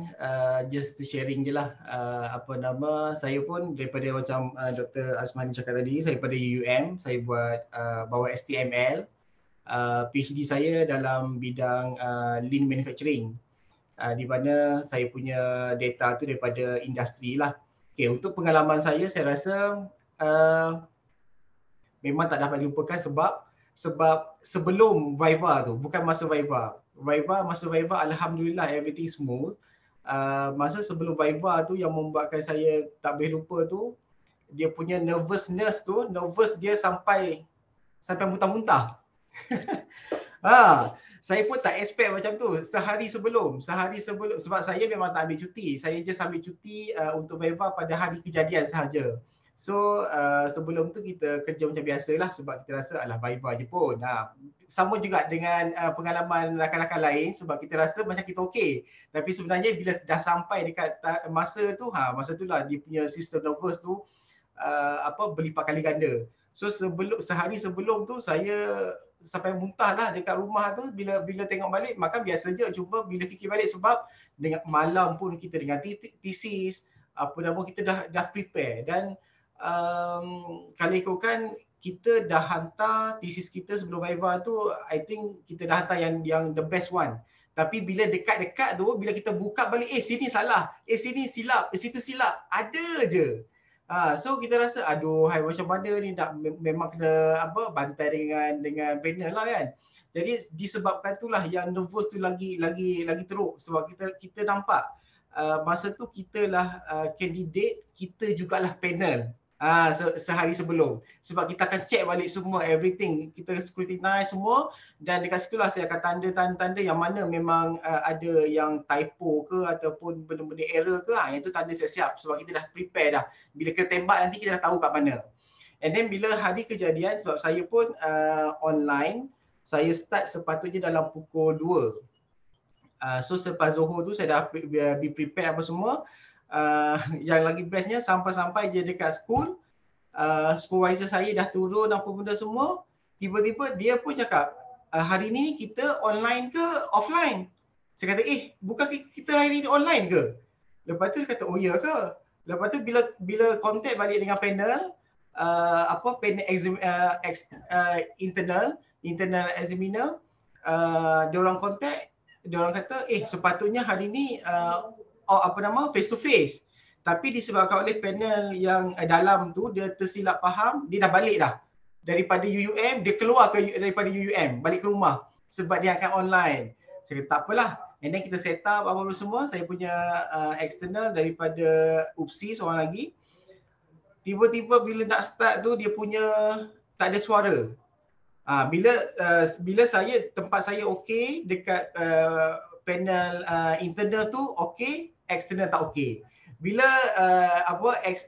Just to sharing je lah. Saya pun daripada macam Dr. Azmani cakap tadi, saya daripada UUM, saya buat bawa STML. PhD saya dalam bidang lean manufacturing, di mana saya punya data tu daripada industri lah. Okay, untuk pengalaman saya rasa memang tak dapat dilupakan sebab sebelum viva tu, bukan masa viva. Masa viva alhamdulillah everything smooth. Masa sebelum viva tu yang membuatkan saya tak boleh lupa tu, dia punya nervousness tu, nervous dia sampai muntah-muntah. Saya pun tak expect macam tu sehari sebelum sebab saya memang tak ambil cuti. Saya just ambil cuti untuk viva pada hari kejadian sahaja. So sebelum tu kita kerja macam biasalah sebab kita rasa alah viva je pun. Sama juga dengan pengalaman rakan-rakan lain sebab kita rasa macam kita okey. Tapi sebenarnya bila dah sampai dekat masa tu, masa tu lah dia punya sistem nervous tu berlipat kali ganda. So sehari sebelum tu saya sampai muntah lah dekat rumah tu. Bila tengok balik makan biasa je, cuma bila fikir balik sebab dengan malam pun kita dengan thesis kita dah prepare. Dan kalau ikutkan kita dah hantar thesis kita sebelum viva tu, I think kita dah hantar yang the best one. Tapi bila dekat-dekat tu, bila kita buka balik, sini salah, sini silap, situ silap, ada je. So kita rasa aduh macam mana ni, memang kena bantai dengan panel lah kan. Jadi disebabkan itulah yang nervous tu lagi teruk sebab kita nampak masa tu kita lah candidate, kita jugalah panel. Sehari sebelum sebab kita akan check balik semua everything, kita scrutinize semua dan dekat situlah saya akan tanda yang mana memang ada yang typo ke ataupun benda-benda error ke, yang tu tanda siap-siap sebab kita dah prepare dah. Bila kita tembak nanti kita dah tahu kat mana. And then bila hari kejadian, sebab saya pun online, saya start sepatutnya dalam pukul 2. So selepas Zohor tu saya dah be prepared apa semua. Yang lagi bestnya sampai-sampai je dekat school, supervisor saya dah turun apa benda semua, tiba-tiba dia pun cakap, hari ni kita online ke offline? Saya kata, bukan kita hari ni online ke? Lepas tu dia kata, oh ya ke? Lepas tu bila contact balik dengan panel, panel internal examiner, diorang contact, diorang kata, sepatutnya hari ni face to face. Tapi disebabkan oleh panel yang dalam tu, dia tersilap faham, dia dah balik dah. Daripada UUM, dia keluar daripada UUM, balik ke rumah. Sebab dia akan online. Saya kata, tak apalah. And then kita set up apa-apa semua. Saya punya external daripada UPSI seorang lagi. Tiba-tiba bila nak start tu, dia punya tak ada suara. Bila tempat saya okey, dekat panel internal tu okey, external tak okey. Bila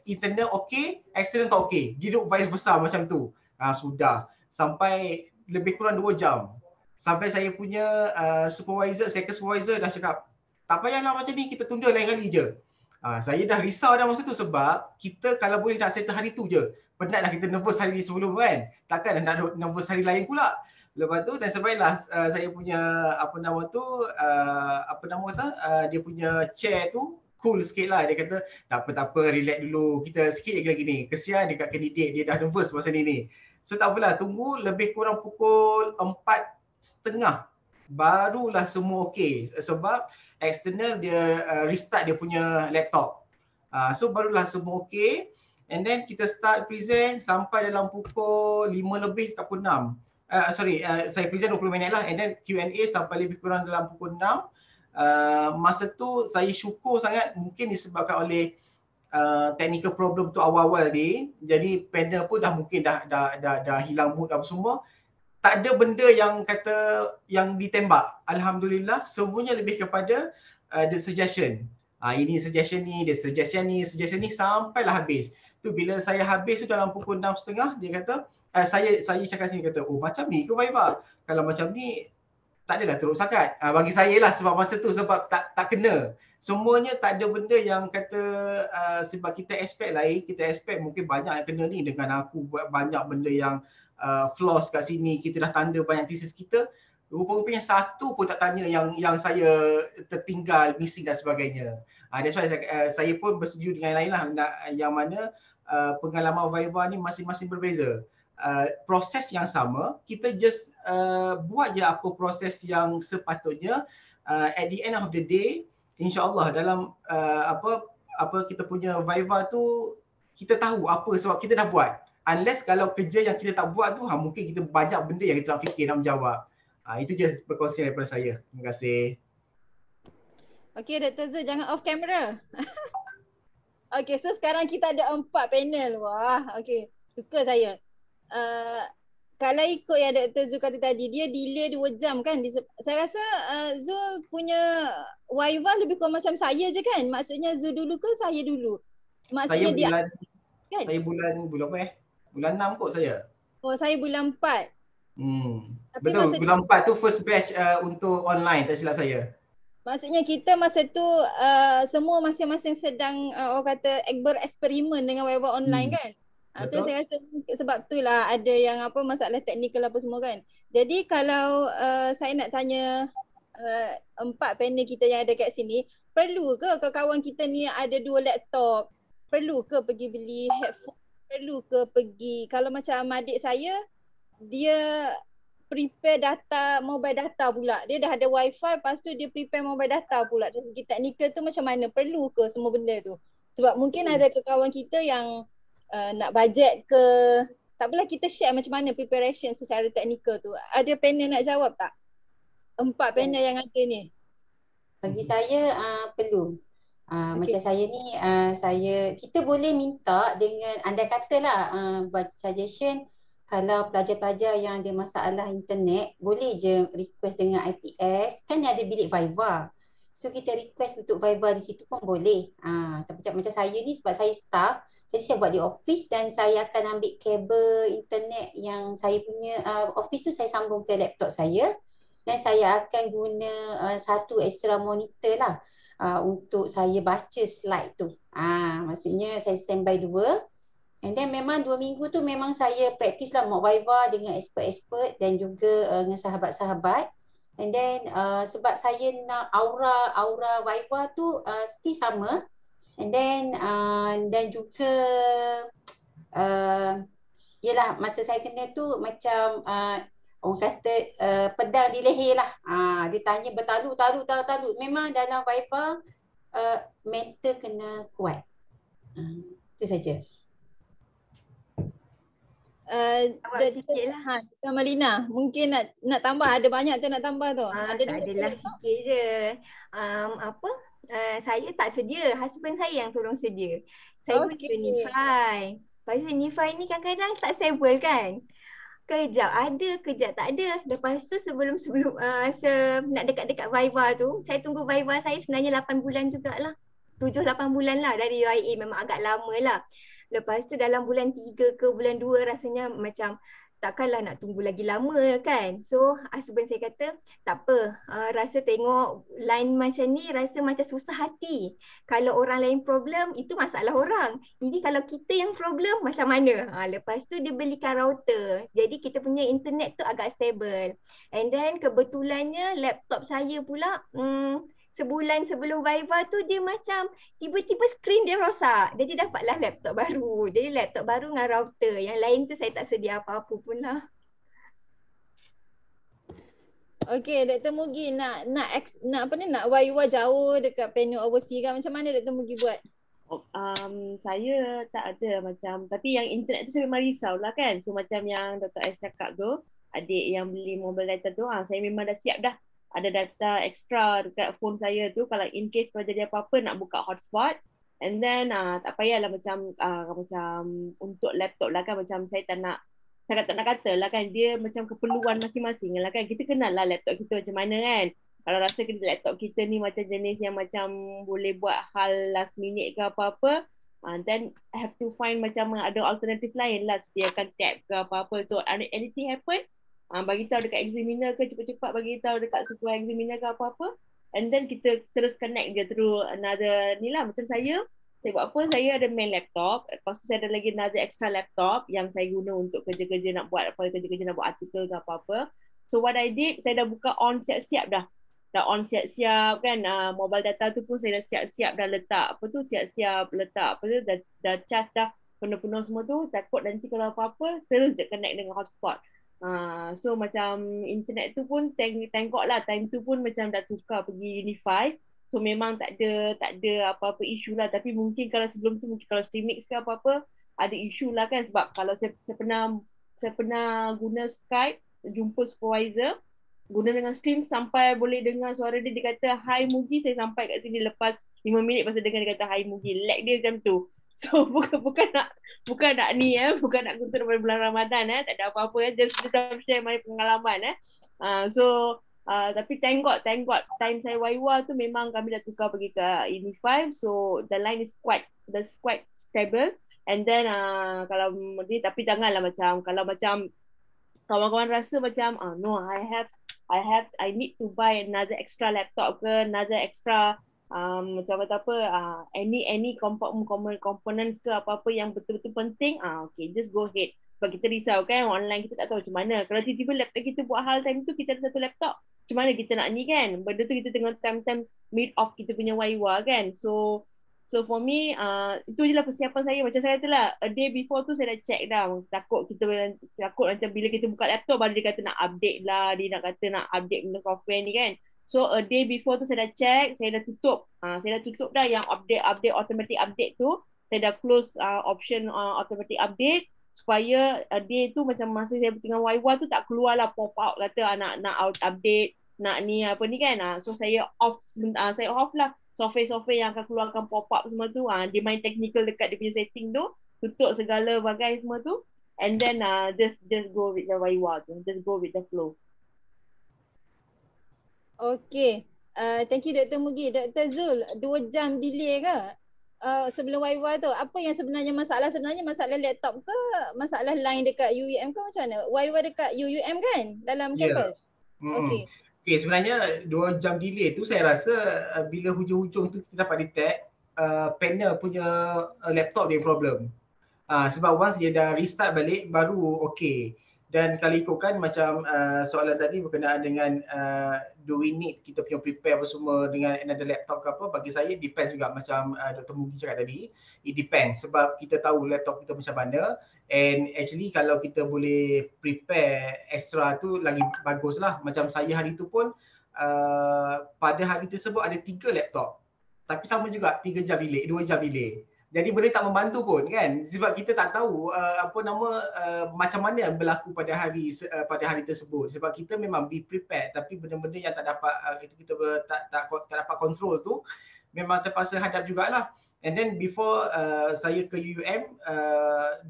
internal okey, external tak okey. Dia duduk vice besar macam tu. Sudah sampai lebih kurang 2 jam. Sampai saya punya second supervisor dah cakap, tak payahlah macam ni, kita tunda lain kali je. Saya dah risau dah masa tu sebab kita kalau boleh nak settle hari tu je. Penat dah kita nervous hari sebelum kan. Takkan nak nervous hari lain pula. Lepas tu dan sebaiklah saya punya dia punya chair tu cool sikit lah. Dia kata, tak apa, relax dulu. Kita sikit lagi ni. Kesian dekat kandidat, dia dah nervous masa ni. So tak apalah, tunggu lebih kurang pukul 4:30. Barulah semua okey. Sebab external dia restart dia punya laptop. So barulah semua okey. And then kita start present sampai dalam pukul 5 lebih ke 6. Saya present 20 minit lah. And then Q&A sampai lebih kurang dalam pukul 6. Masa tu saya syukur sangat, mungkin disebabkan oleh technical problem tu awal-awal ni. Jadi panel pun mungkin dah hilang mood apa semua. Tak ada benda yang kata yang ditembak. Alhamdulillah, semuanya lebih kepada the suggestion. Ini suggestion ni, dia suggestion ni sampailah habis. Tu bila saya habis tu dalam pukul 6.30, dia kata, saya cakap sini kata, macam ni ke Viva? Kalau macam ni tak adalah teruk sangat. Bagi saya lah sebab masa tu sebab tak kena. Semuanya tak ada benda yang kata sebab kita expect lain, kita expect mungkin banyak yang kena ni dengan aku buat banyak benda yang flaws kat sini, kita dah tanda banyak thesis kita. Rupa-rupanya satu pun tak tanya yang saya tertinggal, missing dan sebagainya. That's why saya pun bersetuju dengan lain lah yang mana pengalaman Viva ni masing-masing berbeza. Proses yang sama, kita just buat je apa proses yang sepatutnya. At the end of the day, insya-Allah dalam apa kita punya Viva tu kita tahu apa sebab kita dah buat. Unless kalau kerja yang kita tak buat tu mungkin kita banyak benda yang kita nak fikir nak menjawab. Itu je perkongsian daripada saya. Terima kasih. Okey, Dr. Zul, jangan off camera. Okey, so sekarang kita ada 4 panel. Wah, okey. Suka saya. Kalau ikut yang Dr. Zul kata tadi, dia delay 2 jam kan. Saya rasa Zul punya Viva lebih kurang macam saya je kan. Maksudnya Zul dulu ke saya dulu? Maksudnya saya bulan apa Bulan 6 kot saya. Oh, saya bulan 4. Tapi betul, bulan 4 tu first batch untuk online, tak silap saya. Maksudnya kita masa tu semua masing-masing sedang orang kata bereksperimen dengan Viva online kan. So saya rasa sebab tu lah ada yang masalah teknikal apa semua kan. Jadi kalau saya nak tanya 4 panel kita yang ada kat sini, perlu ke kawan kita ni ada 2 laptop? Perlu ke pergi beli headphone? Perlu ke pergi, kalau macam adik saya, dia prepare data, mobile data pula. Dia dah ada wifi, lepas tu dia prepare mobile data pula. Dari segi teknikal tu macam mana? Perlu ke semua benda tu? Sebab mungkin ada kawan kita yang nak budget ke, tak apalah kita share macam mana preparation secara teknikal tu. Ada panel nak jawab tak? 4 panel yang ada ni. Bagi saya perlu. Macam saya ni, kita boleh minta dengan andai katalah buat suggestion, kalau pelajar-pelajar yang ada masalah internet, boleh je request dengan IPS, kan ada bilik Viva. So kita request untuk Viva di situ pun boleh. Tapi macam saya ni sebab saya staff, Jadi saya buat di office dan saya akan ambil kabel internet yang saya punya office tu saya sambung ke laptop saya dan saya akan guna satu extra monitor lah untuk saya baca slide tu. Maksudnya saya standby 2. And then memang 2 minggu tu memang saya praktis lah mock viva dengan expert-expert dan juga dengan sahabat-sahabat. And then sebab saya nak aura viva tu still sama. And then juga yelah masa saya kena tu macam orang kata pedang di leher lah. Dia tanya bertalut. Memang dalam viva mental kena kuat. Itu saja. Dr. Malina, mungkin nak tambah, ada banyak tu nak tambah tu. Ada adalah sikit je. Saya tak sedia, husband saya yang tolong sedia. Saya guna Unify. Lepas tu Unify ni kadang-kadang tak stable kan. Kejap ada, kejap tak ada. Lepas tu sebelum nak dekat-dekat Viva tu, saya tunggu Viva saya sebenarnya 8 bulan jugalah. 7-8 bulan lah dari UIA, memang agak lama lah. Lepas tu dalam bulan 3 ke bulan 2 rasanya macam takkanlah nak tunggu lagi lama kan. So husband saya kata tak apa, rasa tengok line macam ni rasa macam susah hati. Kalau orang lain problem itu masalah orang. Jadi kalau kita yang problem macam mana? Lepas tu dia belikan router. Jadi kita punya internet tu agak stable. And then kebetulannya laptop saya pula sebulan sebelum Viva tu dia macam tiba-tiba skrin dia rosak. Jadi dapatlah laptop baru. Jadi laptop baru dengan router. Yang lain tu saya tak sedia apa-apa pun lah. Okey, Dr. Mugi nak Viva jauh dekat Penang overseas kan? Macam mana Dr. Mugi buat? Saya tak ada macam, tapi yang internet tu saya memang risau lah kan. So macam yang Dr. Ais cakap tu, adik yang beli mobile data tu, saya memang dah siap dah. Ada data extra dekat phone saya tu kalau in case kalau jadi apa-apa nak buka hotspot. And then tak payahlah macam untuk laptop lah kan, macam saya tak nak kata lah kan, dia macam keperluan masing-masing lah kan. Kita kenal lah laptop kita macam mana kan. Kalau rasa laptop kita ni macam jenis yang macam boleh buat hal last minute ke apa-apa, then have to find macam ada alternatif lain lah, sediakan tab ke apa-apa. So anything happen, bagi tahu dekat examiner ke, cepat-cepat bagi tahu dekat super examiner ke apa-apa, and then kita terus connect je through another ni lah. Macam saya buat apa, saya ada main laptop, lepas tu saya ada lagi another extra laptop yang saya guna untuk kerja-kerja nak buat artikel ke apa-apa. So what I did, saya dah buka on siap-siap dah on siap-siap kan. Mobile data tu pun saya dah siap-siap dah letak siap-siap letak dah charge dah penuh-penuh semua tu. Takut nanti kalau apa-apa terus je connect dengan hotspot. So macam internet tu pun tengok lah time tu pun macam dah tukar pergi Unify. So memang tak ada apa-apa isu lah. Tapi mungkin kalau sebelum tu, mungkin kalau Streamix ke apa-apa ada isu lah kan. Sebab kalau saya pernah guna Skype, jumpa supervisor, guna dengan stream sampai boleh dengar suara dia kata hi Mugi, saya sampai kat sini lepas 5 minit pasal dengar dia kata hi Mugi. Lag dia macam tu. So bukan nak ni bukan nak kutuk pada bulan Ramadan tak ada apa-apa just share my pengalaman tapi thank God time saya Viva tu memang kami dah tukar pergi ke Unify, so the line is quite stable. And then kalau ni, tapi janganlah macam kalau macam kawan-kawan rasa macam no, I need to buy another extra laptop ke, another extra macam apa any components ke apa-apa yang betul-betul penting, okay, just go ahead. Sebab kita risau kan, online kita tak tahu macam mana. Kalau tiba-tiba laptop kita buat hal time tu, kita ada satu laptop, macam mana kita nak ni kan. Benda tu kita tengok time mid off kita punya Viva kan. So for me, itu je lah persiapan saya. Macam saya kata lah, a day before tu saya dah check dah. Takut macam bila kita buka laptop baru dia kata nak update lah, dia nak kata nak update benda software ni kan. So a day before tu saya dah check, saya dah tutup dah yang update automatic update tu. Saya dah close option automatic update supaya a day tu macam masa saya tengah Viva tu tak keluar lah pop out kata nak update, nak ni apa ni kan. So saya off lah software yang akan keluarkan pop up semua tu. Dia main technical dekat dia punya setting tu, tutup segala bagai semua tu, and then just go with the Viva tu, just go with the flow. Okay, thank you Dr. Mugi. Dr. Zul, 2 jam delay ke sebelum Waiwa tu, apa yang sebenarnya masalah? Sebenarnya masalah laptop ke masalah line dekat UUM ke macam mana? Waiwa dekat UUM kan dalam kampus? Okey. Okay, sebenarnya 2 jam delay tu saya rasa bila hujung-hujung tu kita dapat detect panel punya laptop dia problem. Sebab once dia dah restart balik baru okey. Dan kalau ikutkan macam soalan tadi berkenaan dengan do we need kita punya prepare apa semua dengan another laptop ke apa, bagi saya depends juga macam Dr. Mugi cakap tadi, it depends sebab kita tahu laptop kita macam mana, and actually kalau kita boleh prepare extra tu lagi bagus lah. Macam saya hari tu pun pada hari tersebut ada 3 laptop tapi sama juga 3 jam delay, 2 jam delay. Jadi benda tak membantu pun kan, sebab kita tak tahu macam mana yang berlaku pada hari tersebut. Sebab kita memang be prepared tapi benda-benda yang tak dapat kita tak dapat control tu memang terpaksa hadap jugalah. And then before saya ke UUM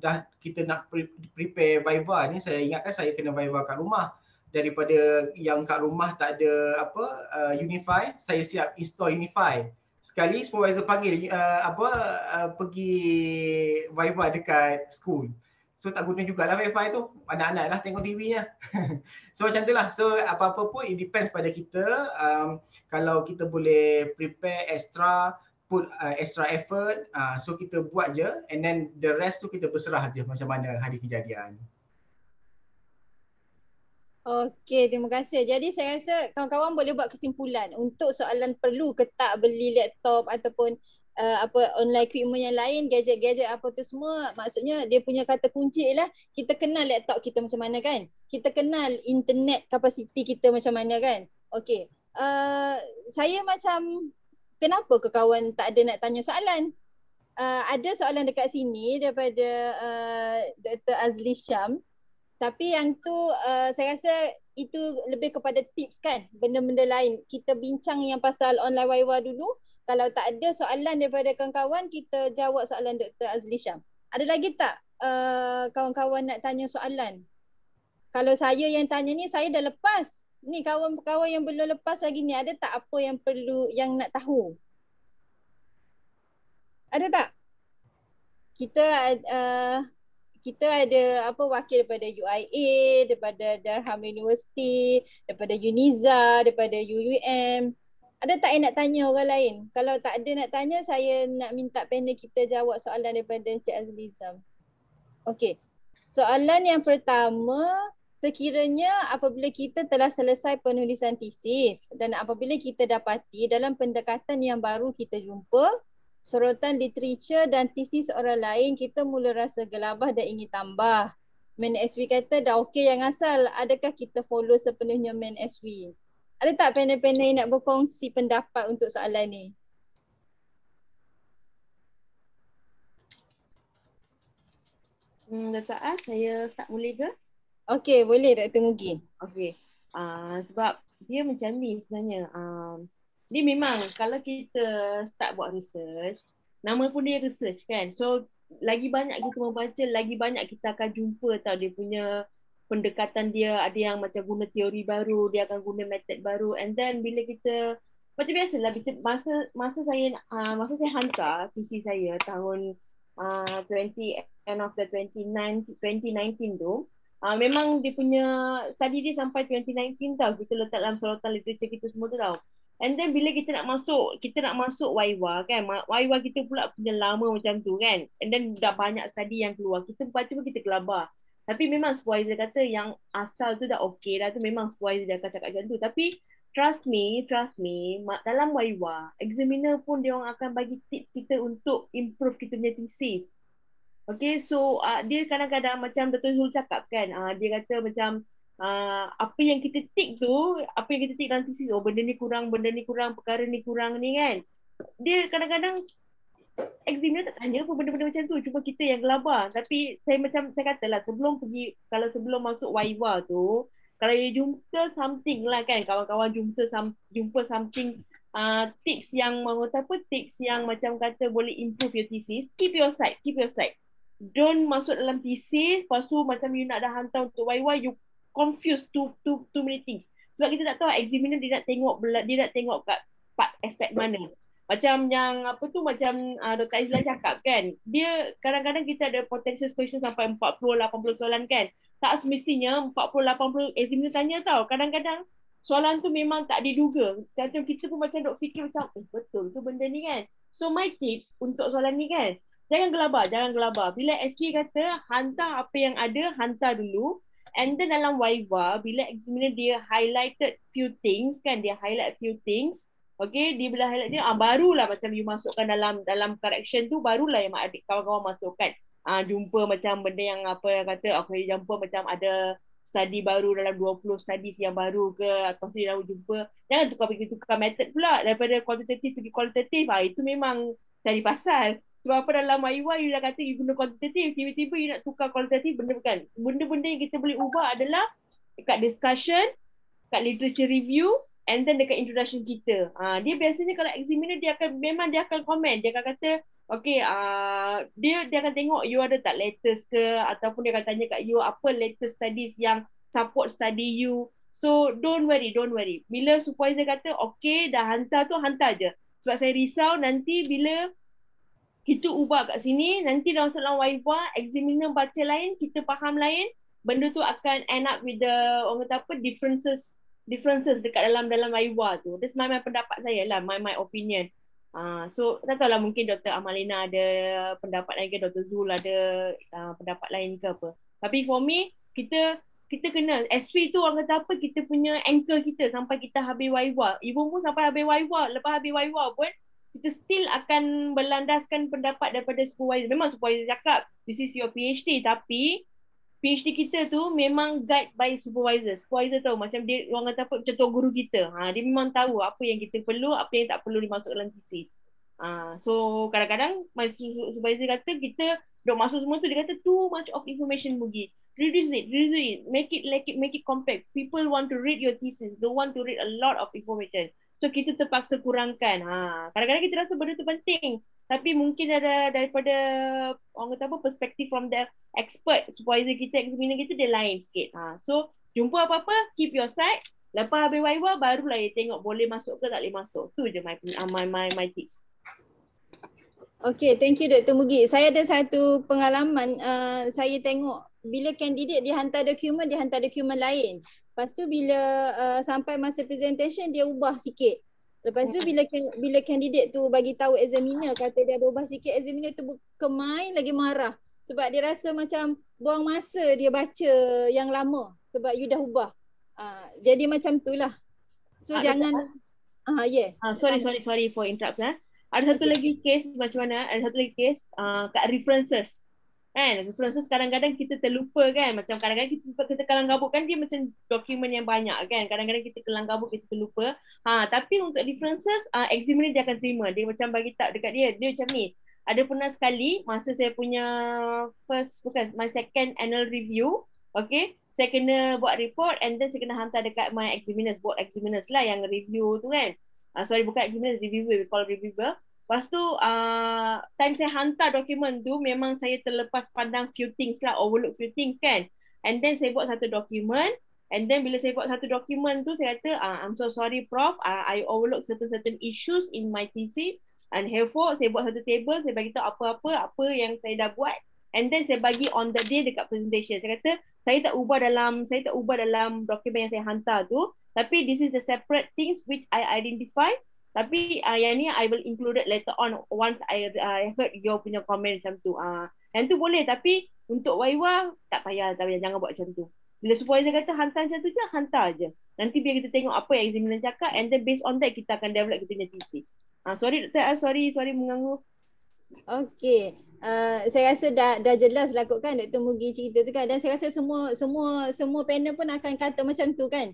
dah kita nak prepare Viva ni, saya ingatkan saya kena Viva kat rumah. Daripada yang kat rumah tak ada Unify, saya siap install Unify. Sekali supervisor panggil pergi Viva dekat school. So tak guna jugalah Wi-Fi tu. Anak-anak lah tengok TV-nya. So macam tu lah. So apa-apa pun it depends pada kita. Kalau kita boleh prepare extra, put extra effort, so kita buat je, and then the rest tu kita berserah je macam mana hari kejadian. Okey, terima kasih. Jadi saya rasa kawan-kawan boleh buat kesimpulan untuk soalan perlu ke tak beli laptop ataupun online equipment yang lain, gadget-gadget apa tu semua, maksudnya dia punya kata kunci ialah kita kenal laptop kita macam mana kan? Kita kenal internet capacity kita macam mana kan? Okey. Saya macam kenapa ke kawan tak ada nak tanya soalan? Ada soalan dekat sini daripada Dr. Azli Syam. Tapi yang tu saya rasa itu lebih kepada tips kan, benda-benda lain. Kita bincang yang pasal online Waiwa dulu. Kalau tak ada soalan daripada kawan-kawan, kita jawab soalan Dr. Azli Syam. Ada lagi tak kawan-kawan nak tanya soalan? Kalau saya yang tanya ni, saya dah lepas. Ni kawan-kawan yang belum lepas lagi ni, ada tak apa yang perlu, yang nak tahu? Ada tak? Kita ada wakil daripada UIA, daripada Durham University, daripada Uniza, daripada UUM. Ada tak yang nak tanya orang lain? Kalau tak ada nak tanya, saya nak minta panel kita jawab soalan daripada Encik Azli Syam. Okey. Soalan yang pertama, sekiranya apabila kita telah selesai penulisan tesis dan apabila kita dapati dalam pendekatan yang baru kita jumpa, sorotan literature dan tesis orang lain, kita mula rasa gelabah dan ingin tambah. Main SW kata dah okey yang asal, adakah kita follow sepenuhnya main SW? Ada tak panel-panel yang nak berkongsi pendapat untuk soalan ni? Dr. Az, saya start mula ke? Okey, boleh Dr. Mugi. Okey. Sebab dia macam ni sebenarnya. Dia memang kalau kita start buat research, nama pun dia research kan. So lagi banyak kita membaca, lagi banyak kita akan jumpa tau dia punya pendekatan dia. Ada yang macam guna teori baru, dia akan guna method baru. And then bila kita, macam biasalah masa saya hantar tesis saya tahun 2019 tu, memang dia punya study dia sampai 2019 tau. Kita letak dalam sorotan literature kita semua tu tau. And then bila kita nak masuk Waiwa kan, Waiwa kita pula punya lama macam tu kan. And then dah banyak study yang keluar. Kita baca pun kita kelabar. Tapi memang supervisor kata yang asal tu dah okey dah tu, memang supervisor dia akan cakap macam tu. Tapi trust me, dalam Waiwa, examiner pun dia orang akan bagi tips kita untuk improve kita punya thesis. Okay, so dia kadang-kadang macam Dr. Zul cakap kan, dia kata macam apa yang kita tick dalam thesis, benda ni kurang, perkara ni kurang ni kan. Dia kadang-kadang examiner tak tanya pun benda-benda macam tu, cuma kita yang gelabah. Tapi saya katalah sebelum masuk Waiva tu, kalau you jumpa something lah kan, kawan-kawan jumpa something tips yang macam kata boleh improve your thesis, keep your side. Don't masuk dalam thesis, lepas tu macam you nak dah hantar untuk Waiva, you confused too many things. Sebab kita tak tahu examiner dia nak tengok kat part aspek mana. Macam yang apa tu, macam Dr. Aizlan cakap kan, dia kadang-kadang kita ada potential question sampai 40-80 soalan kan. Tak semestinya 40-80 examiner tanya tau. Kadang-kadang soalan tu memang tak diduga. Macam kita pun macam duk fikir macam betul tu benda ni kan. So my tips untuk soalan ni kan, jangan gelabar. Bila SQ kata hantar apa yang ada, hantar dulu. And then dalam Viva, bila examiner dia highlighted few things kan, dia highlight few things. Okay, dia bila highlight dia, barulah macam you masukkan dalam correction tu, barulah yang adik kawan-kawan masukkan. Jumpa macam benda yang apa yang kata, okay, jumpa macam ada study baru dalam 20 studies yang baru ke, atau dia jumpa, jangan tukar method pula, daripada kuantitatif pergi kualitatif, itu memang cari pasal. Sebab apa dalam IY you dah kata you guna kuantitatif, tiba-tiba you nak tukar kualitatif, benda bukan. Benda-benda yang kita boleh ubah adalah dekat discussion, kat literature review, and then dekat introduction kita. Dia biasanya kalau examiner dia akan komen, dia akan kata okay, dia akan tengok you ada tak latest ke, ataupun dia akan tanya kat you apa latest studies yang support study you. So don't worry. Bila supervisor kata okay dah hantar tu, hantar je. Sebab saya risau nanti bila kita ubah kat sini, nanti dalam Viva, examiner baca lain, kita faham lain, benda tu akan end up with the orang kata apa, differences dekat dalam Viva tu. That's my pendapat saya lah, my opinion. So tak tahulah, mungkin Dr. Amalina ada pendapat lain ke, Dr. Zul ada pendapat lain ke apa. Tapi for me, kita kena S3 tu orang kata apa, kita punya anchor kita sampai kita habis Viva. Even pun sampai habis Viva, lepas habis Viva pun kita still akan berlandaskan pendapat daripada supervisor. Memang supervisor cakap this is your PhD, tapi PhD kita tu memang guide by supervisor. Supervisor tahu macam dia orang kata apa, macam tuan guru kita. Dia memang tahu apa yang kita perlu, apa yang tak perlu dimasuk dalam thesis. So kadang-kadang my supervisor kata kita dok masuk semua tu, dia kata too much of information Mugi. Reduce it. Make it compact. People want to read your thesis. Don't want to read a lot of information. So kita terpaksa kurangkan. Kadang-kadang kita rasa benda tu penting, tapi mungkin ada daripada orang kata apa, perspektif from the expert, supervisor kita, examiner kita, dia lain sikit. So jumpa apa-apa, keep your side. Lepas habis Viva, barulah dia tengok boleh masuk ke tak boleh masuk. Tu je my tips. Okay, thank you Dr. Mugi. Saya ada satu pengalaman, saya tengok bila kandidat dia hantar dokumen lain. Lepas tu bila sampai masa presentation dia ubah sikit. Lepas tu bila kandidat tu bagi tahu examiner kata dia ada ubah sikit, examiner tu kemai lagi marah. Sebab dia rasa macam buang masa dia baca yang lama sebab you dah ubah. Jadi macam tu lah. So jangan yes. Sorry for interrupt. Ada satu lagi case macam mana? Ada satu lagi case kat references. Kan? References kadang-kadang kita terlupa kan. Macam kadang-kadang kita kelang kabut kan, dia macam dokumen yang banyak kan. Kadang-kadang kita kelang kabut, kita terlupa. Tapi untuk references, examiner dia akan terima. Dia macam bagi tak dekat dia. Dia macam ni. Ada pernah sekali masa saya punya my second annual review. Okay. Saya kena buat report and then saya kena hantar dekat my examiners, board examiners lah yang review tu kan. Bukan examiner, reviewer, we call reviewer. Lepas tu, time saya hantar dokumen tu, memang saya terlepas pandang few things lah, overlook few things kan. And then saya buat satu dokumen, and then bila saya buat satu dokumen tu, saya kata, I'm so sorry Prof, I overlook certain issues in my thesis, and therefore saya buat satu table, saya bagi tahu apa yang saya dah buat, and then saya bagi on the day dekat presentation. Saya kata, saya tak ubah dalam dokumen yang saya hantar tu, tapi this is the separate things which I identify. Tapi yang ni I will include it later on once I heard your punya comment macam tu. Yang tu boleh, tapi untuk Viva tak payah, jangan buat macam tu. Bila supervisor kata hantar macam tu je, hantar je. Nanti biar kita tengok apa yang examiner cakap, and then based on that kita akan develop kita punya thesis. Sorry Dr. Sorry mengganggu. Okay. Saya rasa dah jelas lah kot kan Dr. Mugi cerita tu kan, dan saya rasa semua panel pun akan kata macam tu kan.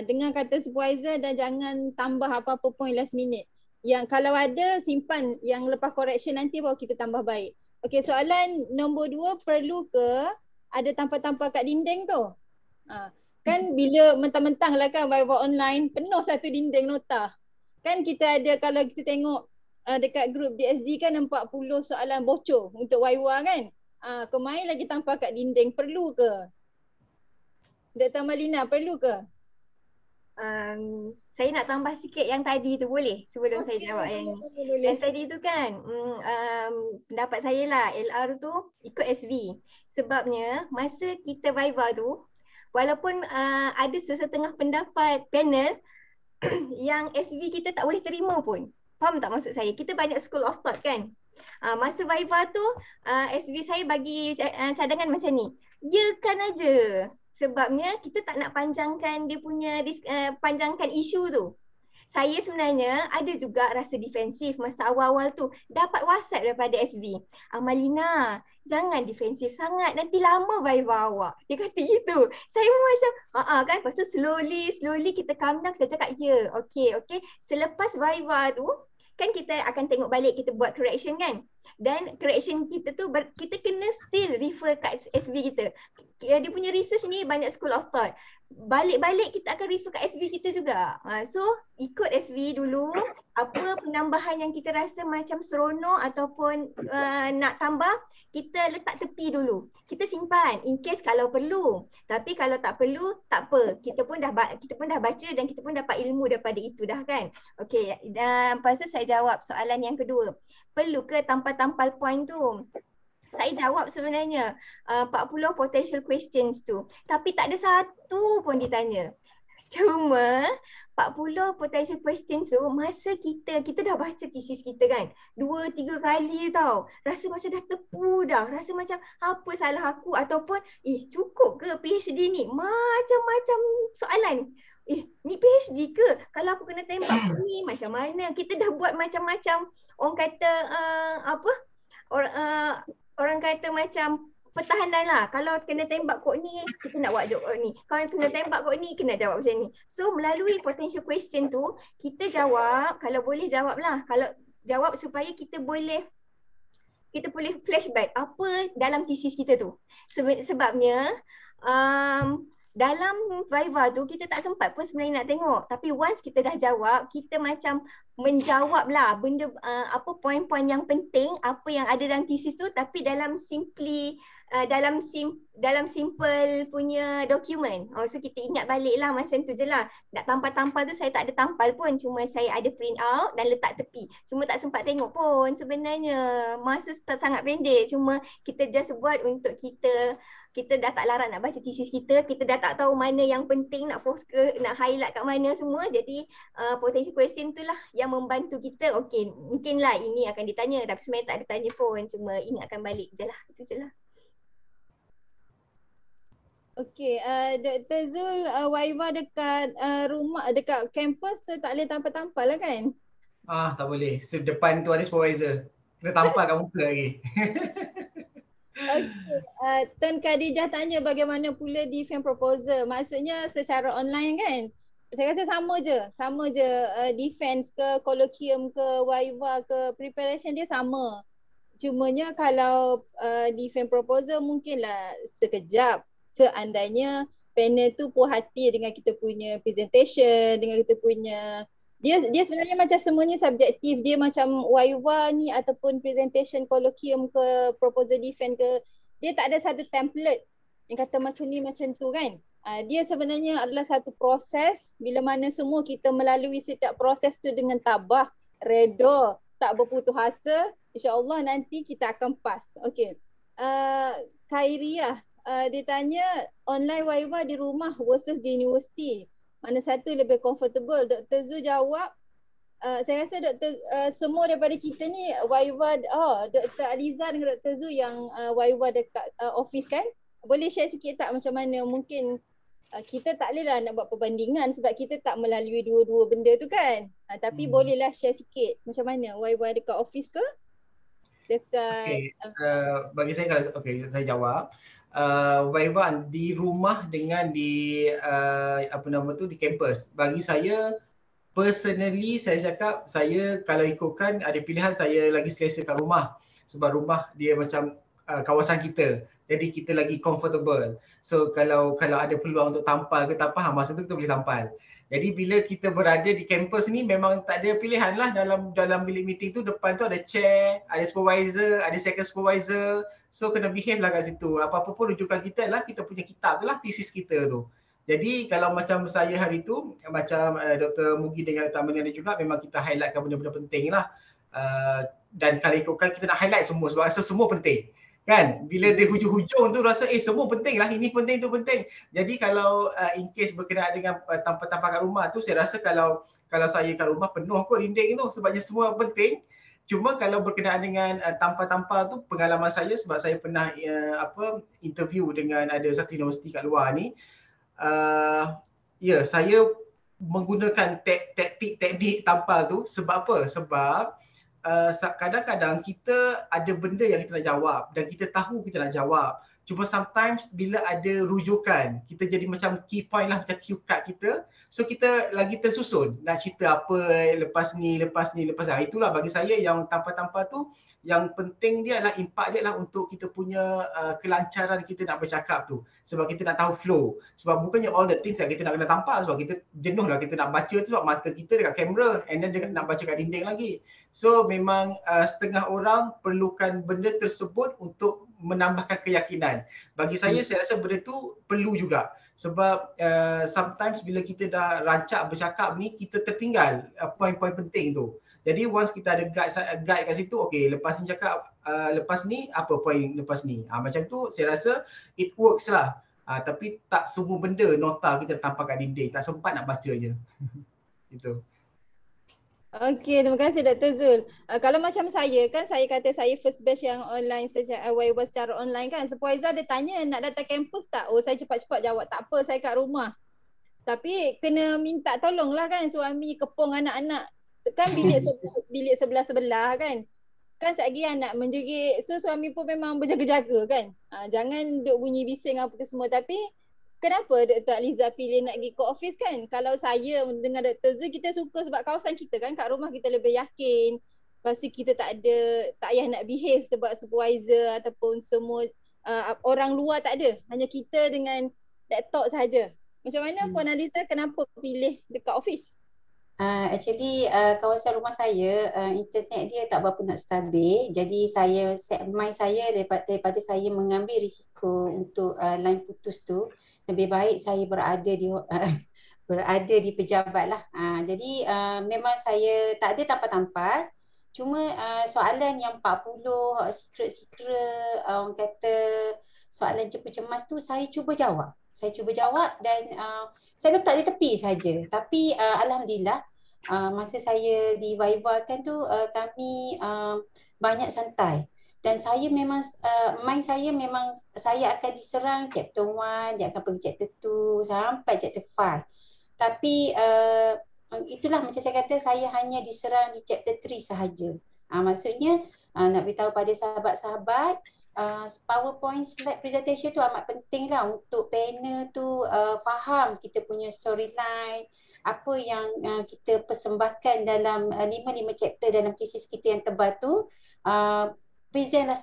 Dengan kata supervisor, dan jangan tambah apa-apa point last minute. Yang kalau ada, simpan yang lepas correction nanti baru kita tambah baik. Okay, soalan nombor 2, perlu ke ada tampal-tampal kat dinding tu? Kan bila mentang-mentang lah kan Viva online, penuh satu dinding nota. Kan kita ada, kalau kita tengok dekat grup DSD kan 40 soalan bocor untuk Viva kan. Kemain lagi tampal kat dinding, perlu ke? Dr. Malina, perlu ke? saya nak tambah sikit yang tadi tu boleh sebelum saya jawab yang ni. boleh. Yang tadi tu kan pendapat saya lah LR tu ikut SV. Sebabnya masa kita Viva tu walaupun ada sesetengah pendapat panel yang SV kita tak boleh terima pun. Faham tak maksud saya? Kita banyak school of thought kan. Masa Viva tu SV saya bagi cadangan macam ni. Ya kan aja. Sebabnya kita tak nak panjangkan dia punya panjangkan isu tu. Saya sebenarnya ada juga rasa defensif masa awal-awal tu. Dapat WhatsApp daripada SV. Malina, jangan defensif sangat. Nanti lama Viva awak. Dia kata gitu. Saya pun macam, kan. Lepas tu slowly kita calm down. Kita cakap, ya, okay. Selepas Viva tu, kan kita akan tengok balik kita buat correction kan. Dan correction kita tu, kita kena still refer kat SV kita. Dia punya research ni banyak school of thought. Balik-balik kita akan refer kat SV kita juga. So ikut SV dulu, apa penambahan yang kita rasa macam seronok ataupun nak tambah, kita letak tepi dulu. Kita simpan in case kalau perlu. Tapi kalau tak perlu, tak apa. Kita pun dah baca dan kita pun dapat ilmu daripada itu dah kan. Okey, dan lepas tu saya jawab soalan yang kedua. Perlu ke tampal-tampal point tu? Saya jawab sebenarnya 40 potential questions tu. Tapi tak ada satu pun ditanya. Cuma 40 potential questions tu masa kita dah baca thesis kita kan 2-3 kali tau. Rasa macam dah tepu dah. Rasa macam apa salah aku ataupun cukup ke PhD ni? Macam-macam soalan. Ni PhD ke? Kalau aku kena tembak ni macam mana? Kita dah buat macam-macam orang kata orang kata macam pertahanan lah. Kalau kena tembak kod ni, kita nak buat jawab ni. Kalau kena tembak kod ni, kena jawab macam ni. So melalui potential question tu, kita jawab, kalau boleh jawab lah. Kalau jawab supaya kita boleh flashback apa dalam thesis kita tu. Sebabnya dalam Viva tu kita tak sempat pun sebenarnya nak tengok. Tapi once kita dah jawab, kita macam menjawab lah benda poin-poin yang penting, apa yang ada dalam thesis tu tapi dalam simple punya dokumen. So kita ingat balik lah macam tu je lah. Nak tampal-tampal tu saya tak ada tampal pun. Cuma saya ada print out dan letak tepi. Cuma tak sempat tengok pun sebenarnya. Masa sangat pendek. Cuma kita just buat untuk kita dah tak larat nak baca thesis kita dah tak tahu mana yang penting nak fokus ke, nak highlight kat mana semua. Jadi potential question tu lah yang membantu kita. Okey, mungkinlah ini akan ditanya tapi sebenarnya tak ditanya pun. Cuma ingatkan balik je lah. Itu je lah. Okey, Dr. Zul, Viva dekat rumah, dekat kampus so tak boleh tampal-tampal lah kan? Tak boleh. So depan tu ada supervisor. Kena tampal kat muka lagi. Okey, Tuan Khadijah tanya bagaimana pula defense proposal. Maksudnya secara online kan? Saya rasa sama je defense ke, colloquium ke, Viva ke, preparation dia sama. Cumanya kalau defense proposal mungkinlah sekejap. Seandainya panel tu puas hati dengan kita punya presentation, dengan kita punya dia sebenarnya macam semuanya subjektif. Dia macam Viva ni ataupun presentation colloquium ke, proposal defense ke, dia tak ada satu template yang kata macam ni macam tu kan. Dia sebenarnya adalah satu proses bila mana semua kita melalui setiap proses tu dengan tabah, reda, tak berputus asa, insya-Allah nanti kita akan pass. Okey. Khairiyah dia tanya online Viva di rumah versus di universiti. Mana satu lebih comfortable? Dr. Zu jawab, saya rasa semua daripada kita ni Viva, Dr. Aliza dengan Dr. Zu yang Viva dekat office kan? Boleh share sikit tak macam mana? Mungkin kita tak boleh lah nak buat perbandingan sebab kita tak melalui dua-dua benda tu kan. Tapi bolehlah share sikit macam mana Viva dekat office ke? Dekat bagi saya kalau saya jawab. Viva di rumah dengan di di kampus. Bagi saya personally saya cakap saya kalau ikutkan ada pilihan saya lagi selesa kat rumah sebab rumah dia macam kawasan kita. Jadi kita lagi comfortable. So kalau ada peluang untuk tampal ke tak faham masa tu kita boleh tampal. Jadi bila kita berada di kampus ni memang tak ada pilihan lah dalam bilik meeting tu depan tu ada chair, ada supervisor, ada second supervisor. So kena behave lah kat situ. Apa-apa pun rujukan kita lah kita punya kitab tu lah thesis kita tu. Jadi kalau macam saya hari tu, macam Dr. Mugi dengan Dr. Amelia juga, memang kita highlightkan benda-benda penting lah. Dan kalau ikutkan kita nak highlight semua sebab rasa semua penting. Kan? Bila di hujung-hujung tu rasa semua penting lah, ini penting tu penting. Jadi kalau in case berkenaan dengan tampal-tampal kat rumah tu, saya rasa kalau saya kat rumah penuh kot dinding tu sebabnya semua penting. Cuma kalau berkenaan dengan tampal-tampal tu, pengalaman saya sebab saya pernah interview dengan ada satu universiti kat luar ni. Saya menggunakan teknik tampal tu sebab apa? Sebab kadang-kadang kita ada benda yang kita nak jawab dan kita tahu kita nak jawab. Cuma sometimes bila ada rujukan, kita jadi macam key point lah, macam cue card kita. So kita lagi tersusun nak cerita apa lepas ni. Itulah bagi saya yang tampal-tampal tu, yang penting dia adalah impak dia lah untuk kita punya kelancaran kita nak bercakap tu. Sebab kita nak tahu flow. Sebab bukannya all the things yang kita nak kena tampal, sebab kita jenuh lah kita nak baca tu sebab mata kita dekat kamera and then nak baca kat dinding lagi. So memang setengah orang perlukan benda tersebut untuk menambahkan keyakinan. Bagi saya rasa benda tu perlu juga. Sebab sometimes bila kita dah rancak bercakap ni, kita tertinggal poin-poin penting tu. Jadi once kita ada guide kat situ, okay, lepas ni cakap lepas ni apa poin lepas ni. Macam tu saya rasa it works lah. Tapi tak semua benda nota kita tampal kat dinding, tak sempat nak baca je. Itu. Okey, terima kasih Dr. Zul. Kalau macam saya kan, saya kata saya first batch yang online secara online kan. Supervisor dia tanya nak datang kampus tak? Oh, saya cepat-cepat jawab tak apa, saya kat rumah. Tapi kena minta tolong lah kan suami kepung anak-anak. Kan bilik sebelah-sebelah kan. Kan sekali anak menjerit. So suami pun memang berjaga-jaga kan. Jangan duk bunyi bising apa tu semua. Tapi kenapa Dr. Aliza pilih nak pergi ke office kan? Kalau saya dengan Dr. Zul, kita suka sebab kawasan kita kan, kat rumah kita lebih yakin. Lepas tu kita tak payah nak behave sebab supervisor ataupun semua orang luar tak ada. Hanya kita dengan laptop sahaja. Macam mana Puan Aliza, kenapa pilih dekat office? Actually kawasan rumah saya internet dia tak berapa nak stabil. Jadi saya set mind saya daripada saya mengambil risiko untuk line putus tu, lebih baik saya berada di pejabat lah. Jadi memang saya tak ada tampal-tampal. Cuma soalan yang 40 secret orang kata soalan cemas tu saya cuba jawab. Dan saya letak di tepi saja. Tapi alhamdulillah masa saya di Viva kan tu kami banyak santai. Dan saya memang mind saya memang saya akan diserang chapter 1, dia akan pergi chapter 2 sampai chapter 5. Tapi itulah macam saya kata, saya hanya diserang di chapter 3 sahaja. Maksudnya nak beritahu pada sahabat-sahabat, PowerPoint slide presentation tu amat penting lah untuk panel tu faham kita punya storyline, apa yang kita persembahkan dalam 5 chapter dalam thesis kita yang tebal tu. Present lah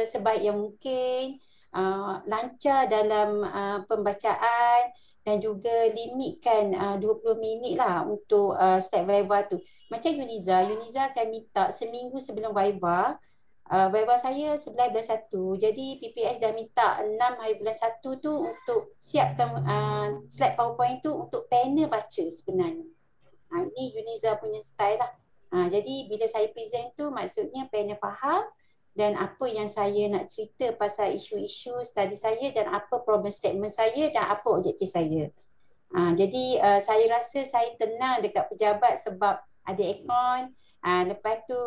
sebaik yang mungkin, lancar dalam pembacaan dan juga limitkan 20 minit lah untuk start Viva tu. Macam Yuniza akan minta seminggu sebelum Viva. Viva saya 11 bulan 1. Jadi PPS dah minta 6 hari bulan 1 tu untuk siapkan slide PowerPoint tu untuk panel baca sebenarnya. Ini Yuniza punya style lah. Jadi bila saya present tu maksudnya panel faham dan apa yang saya nak cerita pasal isu-isu study saya dan apa problem statement saya dan apa objektif saya. Jadi saya rasa saya tenang dekat pejabat sebab ada aircon, lepas tu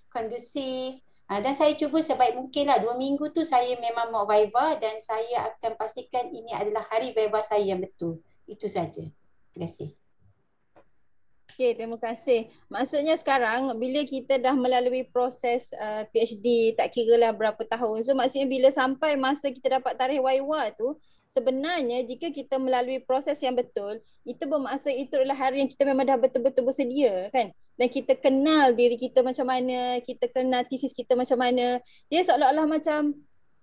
kondusif. Dan saya cuba sebaik mungkin lah 2 minggu tu saya memang mau Viva dan saya akan pastikan ini adalah hari Viva saya yang betul. Itu saja. Terima kasih. Okay, terima kasih. Maksudnya sekarang bila kita dah melalui proses PhD tak kira lah berapa tahun. So maksudnya bila sampai masa kita dapat tarikh Viva tu, sebenarnya jika kita melalui proses yang betul, itu bermaksud itu adalah hari yang kita memang dah betul-betul bersedia kan. Dan kita kenal diri kita macam mana, kita kenal thesis kita macam mana. Dia seolah-olah macam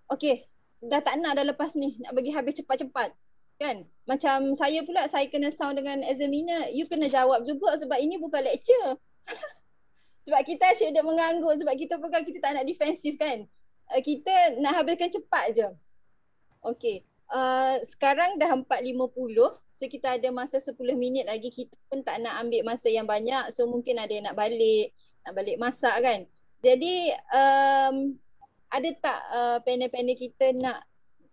okay, dah tak nak dah lepas ni, nak bagi habis cepat-cepat. Kan? Macam saya pula, saya kena sound dengan examiner, you kena jawab juga sebab ini bukan lecture. Sebab kita asyik dah menganggur sebab kita bukan, kita tak nak defensif kan. Kita nak habiskan cepat je. Okay. sekarang dah 4.50, so kita ada masa 10 minit lagi. Kita pun tak nak ambil masa yang banyak, so mungkin ada yang nak balik masak kan. Jadi ada tak panel-panel kita nak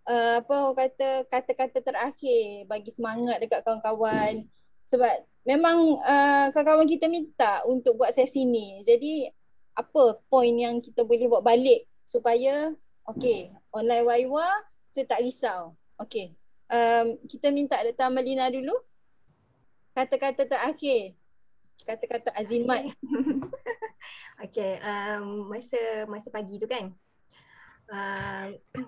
apa orang kata, kata-kata terakhir bagi semangat dekat kawan-kawan, sebab memang kawan-kawan kita minta untuk buat sesi ni. Jadi apa poin yang kita boleh buat balik supaya okey, online Waiwa so tak risau. Okey, kita minta Dr. Amalina dulu kata-kata terakhir, kata-kata azimat. Okey, masa pagi tu kan,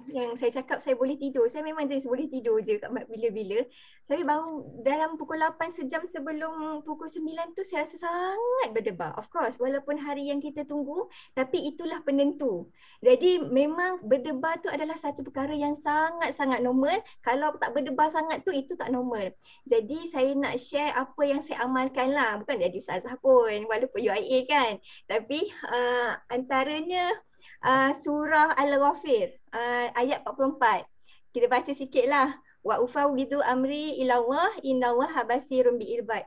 yang saya cakap saya boleh tidur. Saya memang jenis boleh tidur je kat bila-bila. Tapi baru dalam pukul 8 sejam sebelum pukul 9 tu saya rasa sangat berdebar. Of course, walaupun hari yang kita tunggu, tapi itulah penentu. Jadi memang berdebar tu adalah satu perkara yang sangat-sangat normal. Kalau tak berdebar sangat tu, itu tak normal. Jadi saya nak share apa yang saya amalkan lah. Bukan jadi ustazah pun, walaupun UIA kan. Tapi antaranya surah Al-Ghafir ayat 44. Kita baca sikit lah. Wa ufawwidu amri ilallah innallaha basirun bil ibad.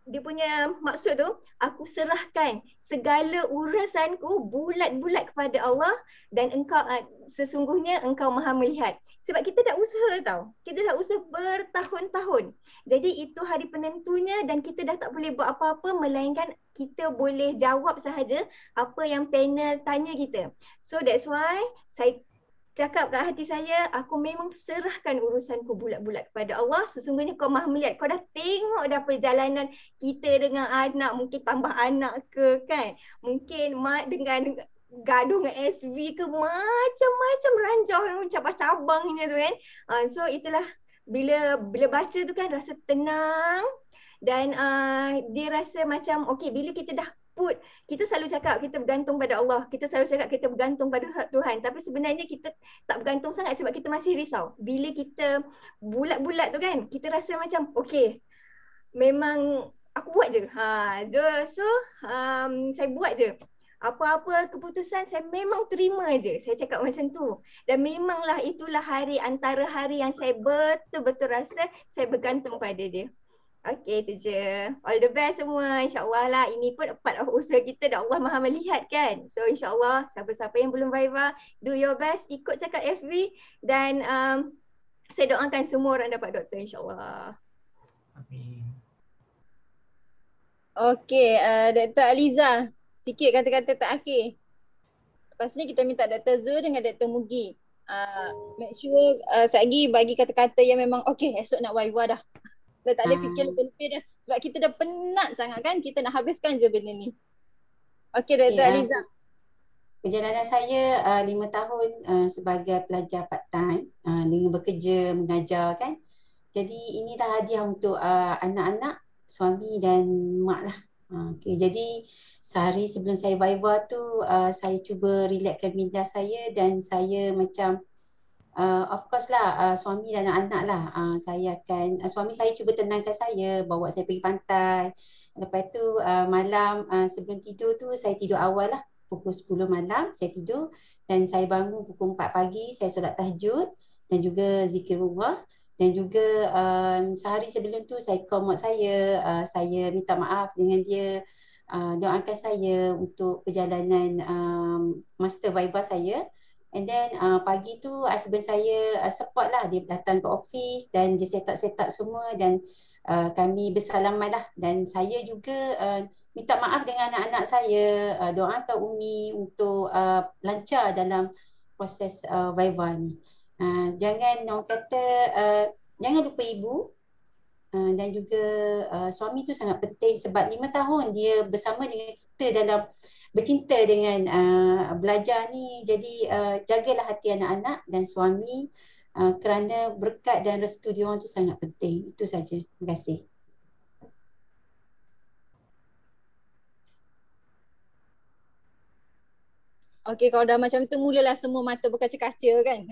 Dia punya maksud tu, aku serahkan segala urusanku bulat-bulat kepada Allah dan engkau sesungguhnya engkau Maha melihat. Sebab kita dah usaha tau. Kita dah usaha bertahun-tahun. Jadi itu hari penentunya dan kita dah tak boleh buat apa-apa melainkan kita boleh jawab sahaja apa yang panel tanya kita. So that's why saya cakap kat hati saya, aku memang serahkan urusanku bulat-bulat kepada Allah. Sesungguhnya kau Maha melihat. Kau dah tengok dah perjalanan kita dengan anak, mungkin tambah anak ke kan. Mungkin dengan gaduh dengan SV ke, macam-macam ranjau cabang-cabangnya tu kan. So itulah bila baca tu kan rasa tenang dan dia rasa macam okey, bila kita dah kita selalu cakap kita bergantung pada Allah, kita selalu cakap kita bergantung pada Tuhan, tapi sebenarnya kita tak bergantung sangat sebab kita masih risau. Bila kita bulat-bulat tu kan, kita rasa macam okey, memang aku buat je. So saya buat je. Apa-apa keputusan saya memang terima je. Saya cakap macam tu. Dan memanglah itulah hari antara hari yang saya betul-betul rasa saya bergantung pada dia. Okay, itu je. All the best semua. InsyaAllah lah. Ini pun part of usaha kita dan Allah Maha melihat kan. So insyaAllah siapa-siapa yang belum Viva, do your best. Ikut cakap SV. Dan saya doakan semua orang dapat doktor insyaAllah. Amin. Okay, Dr. Aliza. Sikit kata-kata terakhir. Lepas ni kita minta Dr. Zul dengan Dr. Mugi. Make sure Sagi bagi kata-kata yang memang okay, esok nak Viva dah. Dah tak ada fikir lebih-lebih dah. Sebab kita dah penat sangat kan. Kita nak habiskan je benda ni. Okey, Dr. Aliza. Perjalanan saya 5 tahun sebagai pelajar part time dengan bekerja, mengajar kan. Jadi inilah hadiah untuk anak-anak, suami dan mak lah. Okay, jadi sehari sebelum saya Viva tu saya cuba relaxkan minda saya dan saya macam of course lah suami dan anak lah saya akan suami saya cuba tenangkan saya, bawa saya pergi pantai. Lepas tu malam sebelum tidur tu saya tidur awal lah, pukul 10 malam saya tidur dan saya bangun pukul 4 pagi, saya solat tahajud dan juga zikirullah. Dan juga sehari sebelum tu saya call mak saya minta maaf dengan dia, doakan saya untuk perjalanan master Viva saya. And then pagi tu husband saya support lah, dia datang ke office dan dia set up semua dan kami bersalaman lah. Dan saya juga minta maaf dengan anak-anak saya, doakan Umi untuk lancar dalam proses Viva ni. Jangan orang kata jangan lupa ibu dan juga suami tu sangat penting sebab 5 tahun dia bersama dengan kita dalam bercinta dengan belajar ni. Jadi jagalah hati anak-anak dan suami kerana berkat dan restu dia orang tu sangat penting. Itu saja. Terima kasih. Okey, kalau dah macam tu mulalah semua mata berkaca-kaca kan.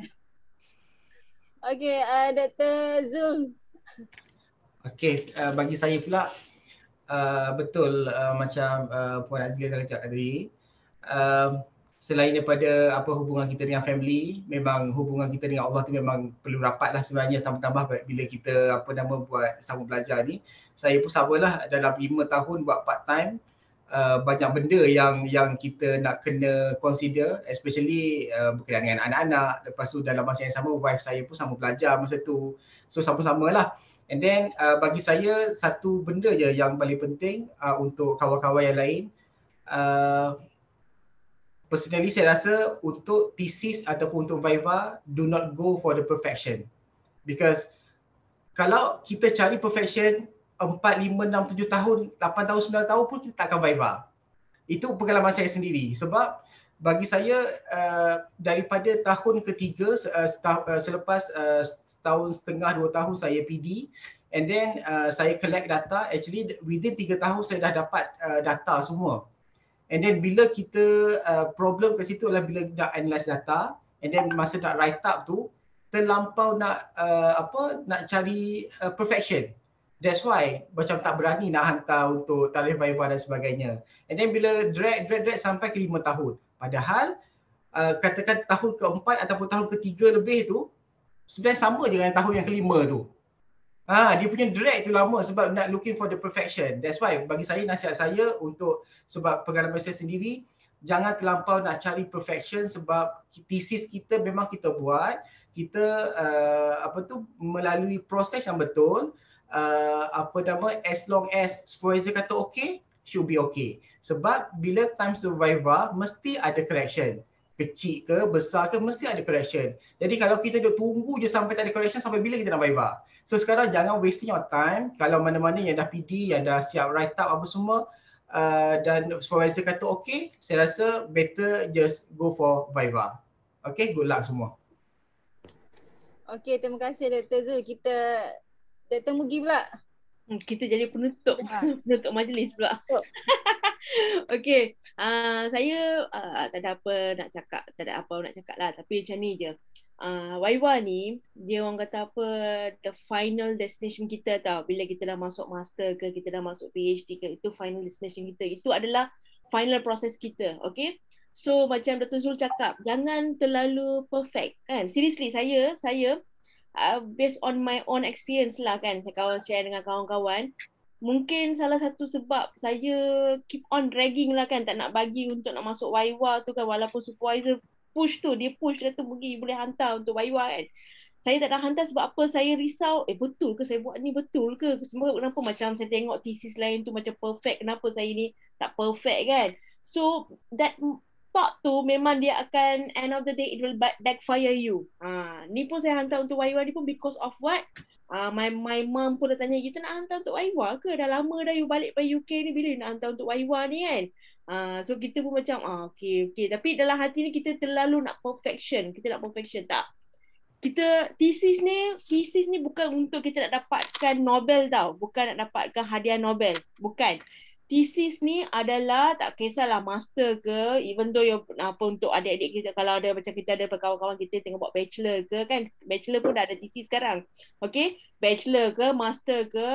Okey, Dr. Zul. Okey, bagi saya pula betul macam Puan Azlia dah cakap tadi. selain daripada apa hubungan kita dengan family, memang hubungan kita dengan Allah tu memang perlu rapat lah sebenarnya, tambah-tambah bila kita buat sama belajar ni. Saya pun samalah dalam 5 tahun buat part time, banyak benda yang kita nak kena consider, especially berkenaan dengan anak-anak. Lepas tu dalam masa yang sama wife saya pun sama belajar masa tu. So sama-sama lah. And then bagi saya satu benda je yang paling penting untuk kawan-kawan yang lain, personally saya rasa untuk thesis ataupun untuk viva, do not go for the perfection. Because kalau kita cari perfection 4, 5, 6, 7 tahun, 8 tahun, 9 tahun pun kita tak akan viva. Itu pengalaman saya sendiri. Sebab bagi saya daripada tahun ketiga selepas setahun setengah 2 tahun saya PD, and then saya collect data, actually within 3 tahun saya dah dapat data semua. And then bila kita problem ke situ adalah bila nak analyse data, and then masa nak write up tu terlampau nak nak cari perfection. That's why macam tak berani nak hantar untuk tarikh viva dan sebagainya. And then bila drag sampai ke 5 tahun. Padahal katakan tahun keempat ataupun tahun ketiga lebih tu sebenarnya sama je dengan tahun yang kelima tu. Dia punya drag tu lama sebab nak looking for the perfection. That's why bagi saya, nasihat saya untuk, sebab pengalaman saya sendiri, jangan terlampau nak cari perfection sebab thesis kita memang kita buat, kita melalui proses yang betul, as long as supervisor kata okay, should be okay. Sebab bila time to viva mesti ada correction. Kecil ke, besar ke, mesti ada correction. Jadi kalau kita duk tunggu je sampai tak ada correction, sampai bila kita nak viva? So sekarang jangan wasting your time. Kalau mana-mana yang dah PD, yang dah siap write up apa semua, dan supervisor kata okay, saya rasa better just go for viva. Okay, good luck semua. Okay, terima kasih Dr. Zul. Kita Dr. Mugi pula. Kita jadi penutup penutup majlis pula. Okay, saya tak ada apa nak cakap lah. Tapi macam ni je. Viva ni, dia orang kata apa, the final destination kita tau. Bila kita dah masuk master ke, kita dah masuk PhD ke, itu final destination kita. Itu adalah final proses kita, okay? So macam Dr. Zul cakap, jangan terlalu perfect kan. Seriously, saya based on my own experience lah kan, saya share dengan kawan-kawan, mungkin salah satu sebab saya keep on dragging lah kan, tak nak bagi untuk nak masuk Viva tu kan, walaupun supervisor dia push kata pergi boleh hantar untuk Viva kan. Saya tak nak hantar sebab apa? Saya risau, betul ke saya buat ni, betul ke? Sebab kenapa macam saya tengok thesis lain tu macam perfect, kenapa saya ni tak perfect kan? So that thought tu memang dia akan, end of the day it will backfire you. Ni pun saya hantar untuk Viva ni pun because of what? My mom pun dah tanya, kita nak hantar untuk Viva ke? Dah lama dah you balik dari UK ni, bila you nak hantar untuk Viva ni kan? So kita pun macam okay. Tapi dalam hati ni kita terlalu nak perfection. Kita nak perfection tak? Kita thesis ni bukan untuk kita nak dapatkan Nobel tau. Bukan nak dapatkan hadiah Nobel. Bukan. Thesis ni adalah tak kisahlah master ke, even though untuk adik-adik kita, kalau ada macam kita ada kawan-kawan kita tengah buat bachelor ke kan, bachelor pun dah ada thesis sekarang. Okay, bachelor ke, master ke,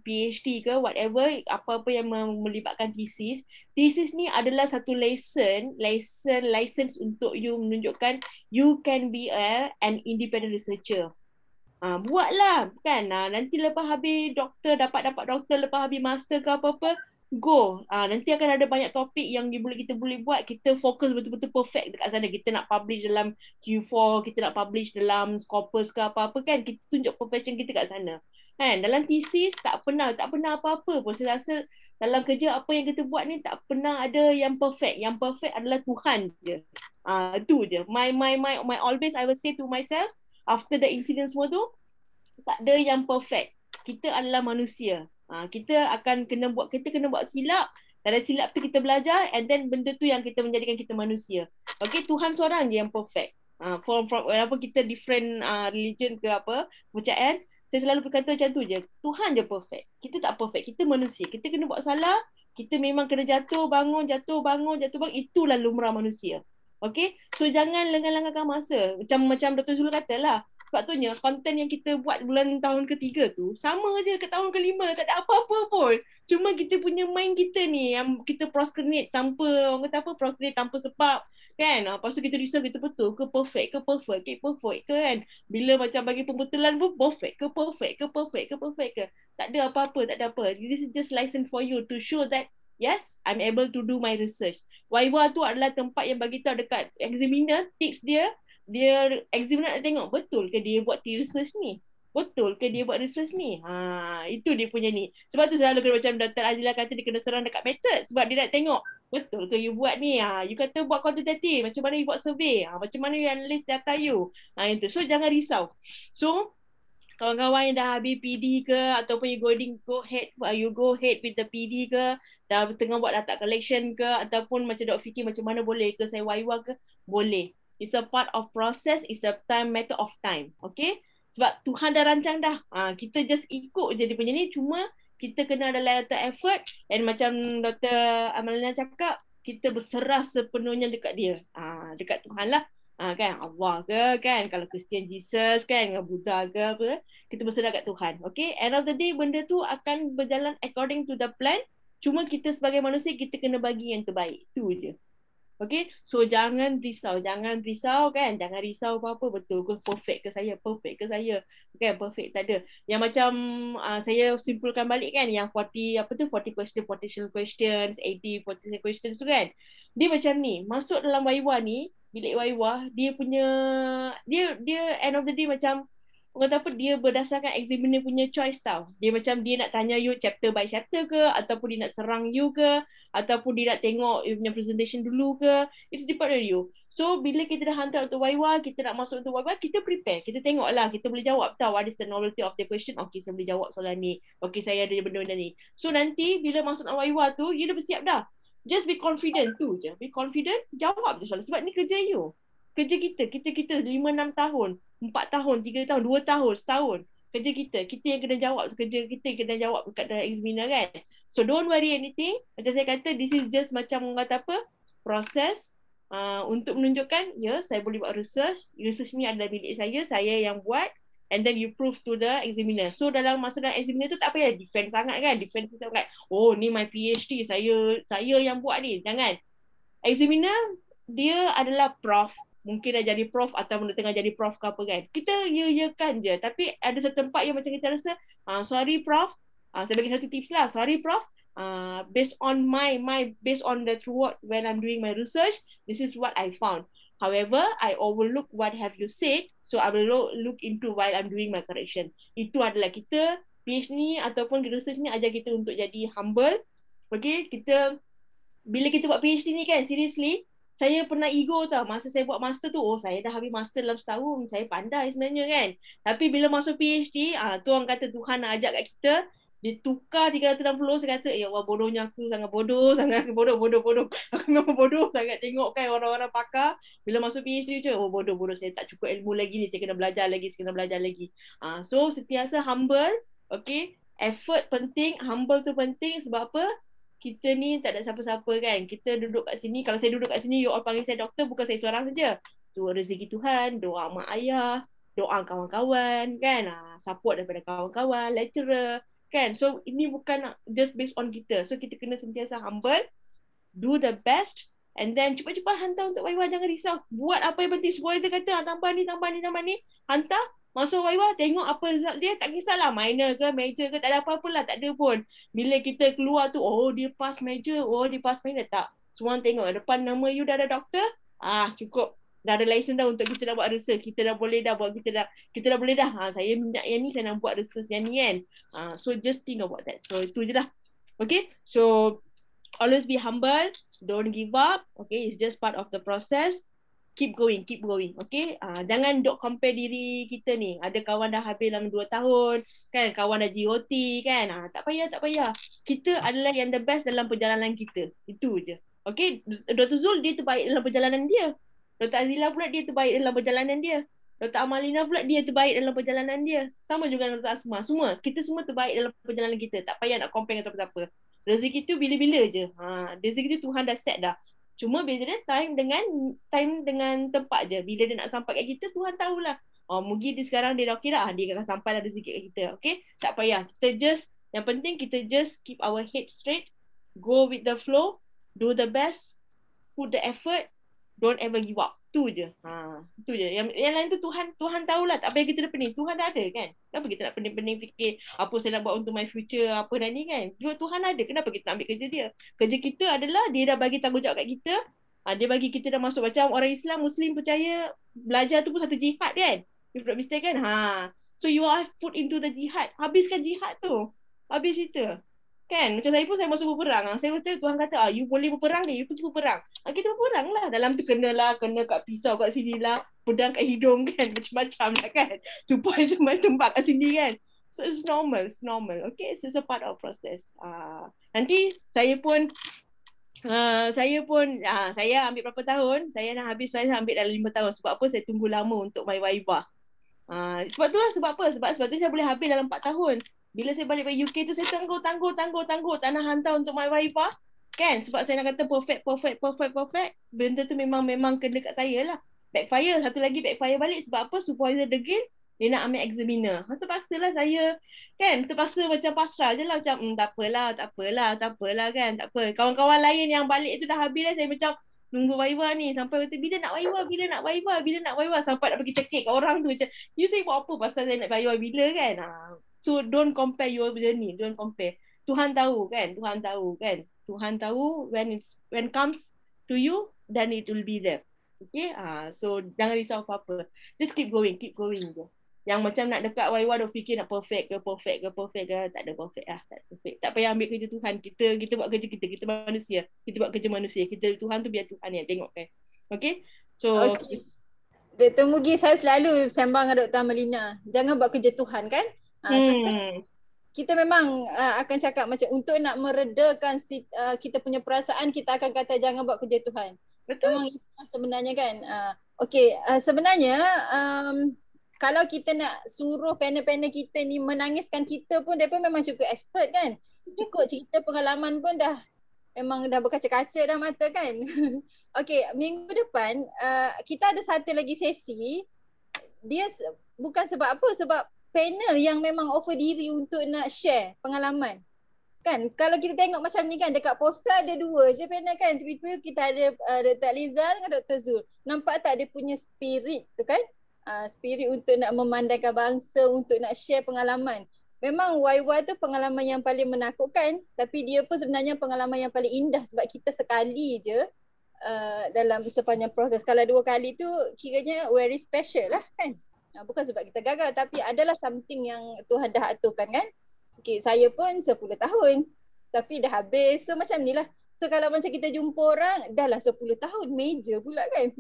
PhD ke, whatever, apa-apa yang melibatkan thesis. Thesis ni adalah satu license untuk you menunjukkan you can be an independent researcher. Buatlah kan, nanti lepas habis doktor, dapat doktor, lepas habis master ke apa-apa, go. Nanti akan ada banyak topik yang kita boleh buat. Kita fokus betul-betul perfect dekat sana. Kita nak publish dalam Q4, kita nak publish dalam Scopus ke apa-apa kan. Kita tunjuk profession kita kat sana. Kan? Dalam thesis tak pernah apa-apa pun. Saya rasa dalam kerja apa yang kita buat ni tak pernah ada yang perfect. Yang perfect adalah Tuhan je. Itu je. My always I will say to myself after the incident semua tu, tak ada yang perfect. Kita adalah manusia. Kita kena buat silap. Dari silap tu kita belajar, and then benda tu yang kita menjadikan kita manusia. Okay, Tuhan seorang je yang perfect. From walaupun kita different religion ke apa, kepercayaan, saya selalu berkata macam tu je. Tuhan je perfect. Kita tak perfect. Kita manusia. Kita kena buat salah. Kita memang kena jatuh, bangun. Itulah lumrah manusia. Okay, so jangan lengah-lengahkan masa. Macam Dr. Zul kata lah, Sebab tu konten yang kita buat bulan tahun ketiga tu sama je ke tahun kelima, tak ada apa-apa pun. Cuma kita punya mind kita ni yang kita procrastinate tanpa, orang kata apa, procrastinate tanpa sebab kan. Lepas tu kita risau kita betul ke perfect ke kan. Bila macam bagi pembetulan pun perfect ke. Tak ada apa-apa, tak ada apa. This is just license for you to show that yes, I'm able to do my research. Waiwa tu adalah tempat yang bagi tahu dekat examiner tips dia examiner nak tengok betul ke dia buat research ni. Betul ke dia buat research ni? Itu dia punya ni. Sebab tu selalu kena macam Dr. Azila kata dia kena serang dekat method sebab dia nak tengok betul ke you buat ni. You kata buat quantitative, macam mana you buat survey, macam mana you analyse data you. Itu. So jangan risau. So kawan-kawan yang dah habis PD ke ataupun you go ahead with the PD ke, dah tengah buat data collection ke, ataupun macam dok fikir macam mana boleh ke saya waiwa ke, boleh. It's a part of process, it's a matter of time. Okay? Sebab Tuhan dah rancang dah. Kita just ikut je dia punya ni, cuma kita kena ada letter effort, and macam Dr. Amalina cakap, kita berserah sepenuhnya dekat dia. Dekat Tuhan lah. Kan Allah ke kan, kalau Kristian Jesus kan, Buddha ke apa, kita berserah kat Tuhan. Okay, end of the day benda tu akan berjalan according to the plan, cuma kita sebagai manusia kita kena bagi yang terbaik, tu je. Okay, so jangan risau kan, jangan risau apa-apa, betul ke perfect ke saya kan, perfect tak ada. Yang macam saya simpulkan balik kan, yang 40 potential questions, 80 potential questions tu kan, dia macam ni, masuk dalam waiwa ni, bilik waiwa, dia punya dia end of the day macam orang kata apa, dia berdasarkan examiner punya choice tau. Dia macam dia nak tanya you chapter by chapter ke, ataupun dia nak serang you ke, ataupun dia nak tengok you punya presentation dulu ke. It's depend on you. So bila kita dah hantar untuk waiwa, kita nak masuk untuk waiwa, kita prepare. Kita tengok lah, kita boleh jawab tau what is the novelty of the question. Okay, saya boleh jawab soalan ni. Okay, saya ada benda-benda ni. So nanti bila masuk dalam waiwa tu, you dah bersiap dah. Just be confident tu je. Be confident, jawab je soalan. Sebab ni kerja you. Kerja kita 5-6 tahun, 4 tahun, 3 tahun, 2 tahun, setahun. Kerja kita yang kena jawab, kerja kita yang kena jawab dekat dalam examiner kan. So don't worry anything. Macam saya kata, this is just macam orang kata apa, proses untuk menunjukkan, ya, saya boleh buat research ni adalah milik saya yang buat, and then you prove to the examiner. So dalam masa dalam examiner tu tak payah defend sangat kan, oh ni my PhD, saya yang buat ni. Jangan. Examiner dia adalah prof, mungkin dah jadi prof atau tengah jadi prof ke apa kan. Kita ya-yakan je. Tapi ada satu tempat yang macam kita rasa, sorry prof, saya bagi satu tips lah. Sorry prof, based on based on the throughout when I'm doing my research, this is what I found. However, I overlook what have you said, so I will look into while I'm doing my correction. Itu adalah kita, PhD ni ataupun research ni ajar kita untuk jadi humble. Okay, bila kita buat PhD ni kan, seriously, saya pernah ego tau. Masa saya buat master tu, saya dah habis master dalam setahun. Saya pandai sebenarnya kan. Tapi bila masuk PhD, tu orang kata Tuhan nak ajak kat kita, dia tukar 360, saya kata, ya Allah bodohnya aku, sangat bodoh. Aku memang bodoh sangat tengok kan orang-orang pakar. Bila masuk PhD je, bodoh, saya tak cukup ilmu lagi ni, saya kena belajar lagi. So sentiasa humble, okay. Effort penting, humble tu penting sebab apa? Kita ni tak ada siapa-siapa kan. Kita duduk kat sini, kalau saya duduk kat sini, you all panggil saya doktor, bukan saya seorang saja. Tu rezeki Tuhan, doa mak ayah, doa kawan-kawan kan, support daripada kawan-kawan, lecturer kan. So ini bukan just based on kita. So kita kena sentiasa humble, do the best, and then cepat-cepat hantar untuk waiwa, jangan risau. Buat apa yang penting, semua kita kata tambah ni, hantar. Masuk waiwa, tengok apa result dia, tak kisahlah minor ke major ke, tak ada apa-apa lah, tak ada pun. Bila kita keluar tu, dia pass major, dia pass minor, tak. Semua tengok, depan nama you dah ada doktor, cukup. Dah ada license dah untuk kita dah buat research, kita dah boleh dah buat, kita dah boleh dah, saya minat yang ni, saya nak buat research yang ni kan. So just think about that. So itu je lah. Okay, so always be humble, don't give up, okay, it's just part of the process. Keep going, okay. Jangan dok compare diri kita ni. Ada kawan dah habis dalam 2 tahun, kan, kawan dah GOT, kan. Tak payah. Kita adalah yang the best dalam perjalanan kita. Itu je. Okay, Dr. Zul dia terbaik dalam perjalanan dia. Dr. Azila pula dia terbaik dalam perjalanan dia. Dr. Amalina pula dia terbaik dalam perjalanan dia. Sama juga dengan Dr. Asma. Kita semua terbaik dalam perjalanan kita. Tak payah nak compare dengan siapa-siapa. Rezeki tu bila-bila je. Rezeki tu Tuhan dah set dah. Cuma bezanya time dengan tempat je. Bila dia nak sampai kat kita, Tuhan tahulah. Mungkin dia sekarang dia dah okey dah, dia akan sampai dah rezeki kat kita. Okay, tak payah. Yang penting kita just keep our head straight, go with the flow, do the best, put the effort, don't ever give up. Tu je. Tu je. Yang lain tu Tuhan tahulah. Tak payah kita dah pening. Tuhan dah ada kan. Kenapa kita nak pening-pening fikir apa saya nak buat untuk my future, apa dan ni kan. Tuhan ada. Kenapa kita nak ambil kerja dia? Kerja kita adalah dia dah bagi tanggungjawab kat kita. Dia bagi kita dah masuk macam orang Islam, Muslim percaya belajar tu pun satu jihad kan. If not mistaken. So you are put into the jihad. Habiskan jihad tu. Habis cerita. Kan? Macam saya pun saya masuk berperang. Saya kata Tuhan kata, you boleh berperang ni, you pergi berperang. Kita berperang lah. Dalam tu kena kat pisau kat sini lah. Pedang kat hidung kan. Macam-macam lah kan. Supaya tembak kat sini kan. So it's normal. Okay, so it's a part of process. Nanti saya ambil berapa tahun? Saya dah habis, saya ambil dalam 5 tahun. Sebab apa? Saya tunggu lama untuk my waivah. Sebab tu lah, sebab apa? Sebab tu saya boleh habis dalam 4 tahun. Bila saya balik ke UK tu saya tangguh tak nak hantar untuk my waivah kan, sebab saya nak kata perfect. Benda tu memang kena kat saya lah. Backfire, satu lagi backfire balik. Sebab apa? Supervisor degil, dia nak ambil examiner. Terpaksa lah saya kan, terpaksa macam pasrah je lah. Macam tak apalah kan, tak apa. Kawan-kawan lain yang balik tu dah habis lah, saya macam nunggu waivah ni. Sampai kata bila nak waivah, sampai nak pergi cekik kat orang tu macam, you say buat apa pasal saya nak waivah bila kan. So don't compare your journey, don't compare. Tuhan tahu kan. Tuhan tahu when comes to you, then it will be there. Okay, so jangan risau apa-apa. Just keep going je. Yang macam nak dekat waywah dah fikir nak perfect ke, tak ada perfect lah, tak perfect. Tak payah ambil kerja Tuhan. Kita buat kerja kita manusia. Kita buat kerja manusia. Tuhan tu biar Tuhan yang tengok kan. Okay, so okay. Dr. Mugi, saya selalu sembang dengan Dr. Amalina. Jangan buat kerja Tuhan kan. Kita memang akan cakap macam untuk nak meredakan kita punya perasaan, kita akan kata jangan buat kerja Tuhan. Betul. Memang itu sebenarnya kan. Sebenarnya kalau kita nak suruh panel-panel kita ni menangiskan kita pun, mereka memang cukup expert kan. Cukup cerita pengalaman pun memang dah berkaca-kaca dah mata kan. Okay, minggu depan kita ada satu lagi sesi. Dia bukan sebab apa, sebab panel yang memang offer diri untuk nak share pengalaman. Kan, kalau kita tengok macam ni kan, dekat poster ada 2 je panel kan. Tiba-tiba kita ada Dr. Lizal dengan Dr. Zul. Nampak tak dia punya spirit tu kan? Spirit untuk nak memandangkan bangsa, untuk nak share pengalaman. Memang YY tu pengalaman yang paling menakutkan, tapi dia pun sebenarnya pengalaman yang paling indah sebab kita sekali je dalam sepanjang proses. Kalau 2 kali tu kiranya very special lah kan. Bukan sebab kita gagal, tapi adalah something yang Tuhan dah aturkan kan. Okay, saya pun 10 tahun tapi dah habis. So macam ni lah. So kalau macam kita jumpa orang dah lah 10 tahun, major pula kan.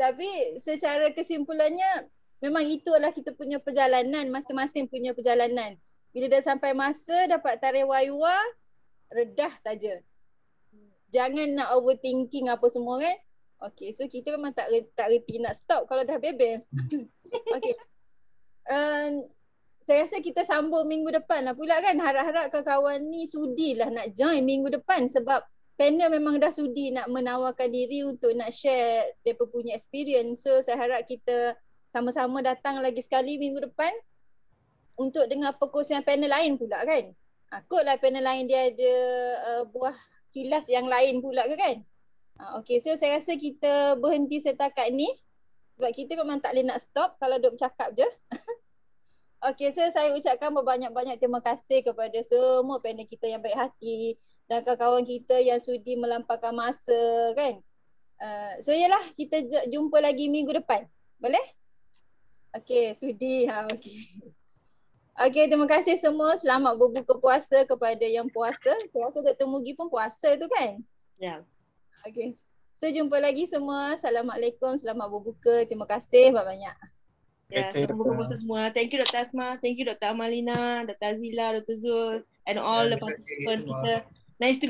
Tapi secara kesimpulannya memang itulah kita punya perjalanan, masing-masing punya perjalanan. Bila dah sampai masa dapat tarikh waywah, redah saja. Jangan nak overthinking apa semua kan. Okay, so kita memang tak reti nak stop kalau dah bebel. Okay. Saya rasa kita sambung minggu depan lah pula kan. Harap-harap kawan-kawan ni sudilah nak join minggu depan sebab panel memang dah sudi nak menawarkan diri untuk nak share mereka punya experience. So saya harap kita sama-sama datang lagi sekali minggu depan untuk dengar perkongsian panel lain pula kan. Kotlah panel lain dia ada buah kilas yang lain pula ke kan. Okay, so saya rasa kita berhenti setakat ni sebab kita memang tak boleh nak stop kalau duk bercakap je. Okay, so saya ucapkan berbanyak-banyak terima kasih kepada semua panel kita yang baik hati dan kawan-kawan kita yang sudi melampaukan masa kan. So yalah, kita jumpa lagi minggu depan. Boleh? Okay, sudi. Okay, terima kasih semua. Selamat berbuka puasa kepada yang puasa. Saya rasa Dr. Mugi pun puasa tu kan? Ya. Okay. So jumpa lagi semua. Assalamualaikum. Selamat berbuka. Terima kasih banyak-banyak. Ya, selamat berbuka semua. Thank you Dr. Asma. Thank you Dr. Amalina, Dr. Azila, Dr. Zul and all the participants kita. Nice to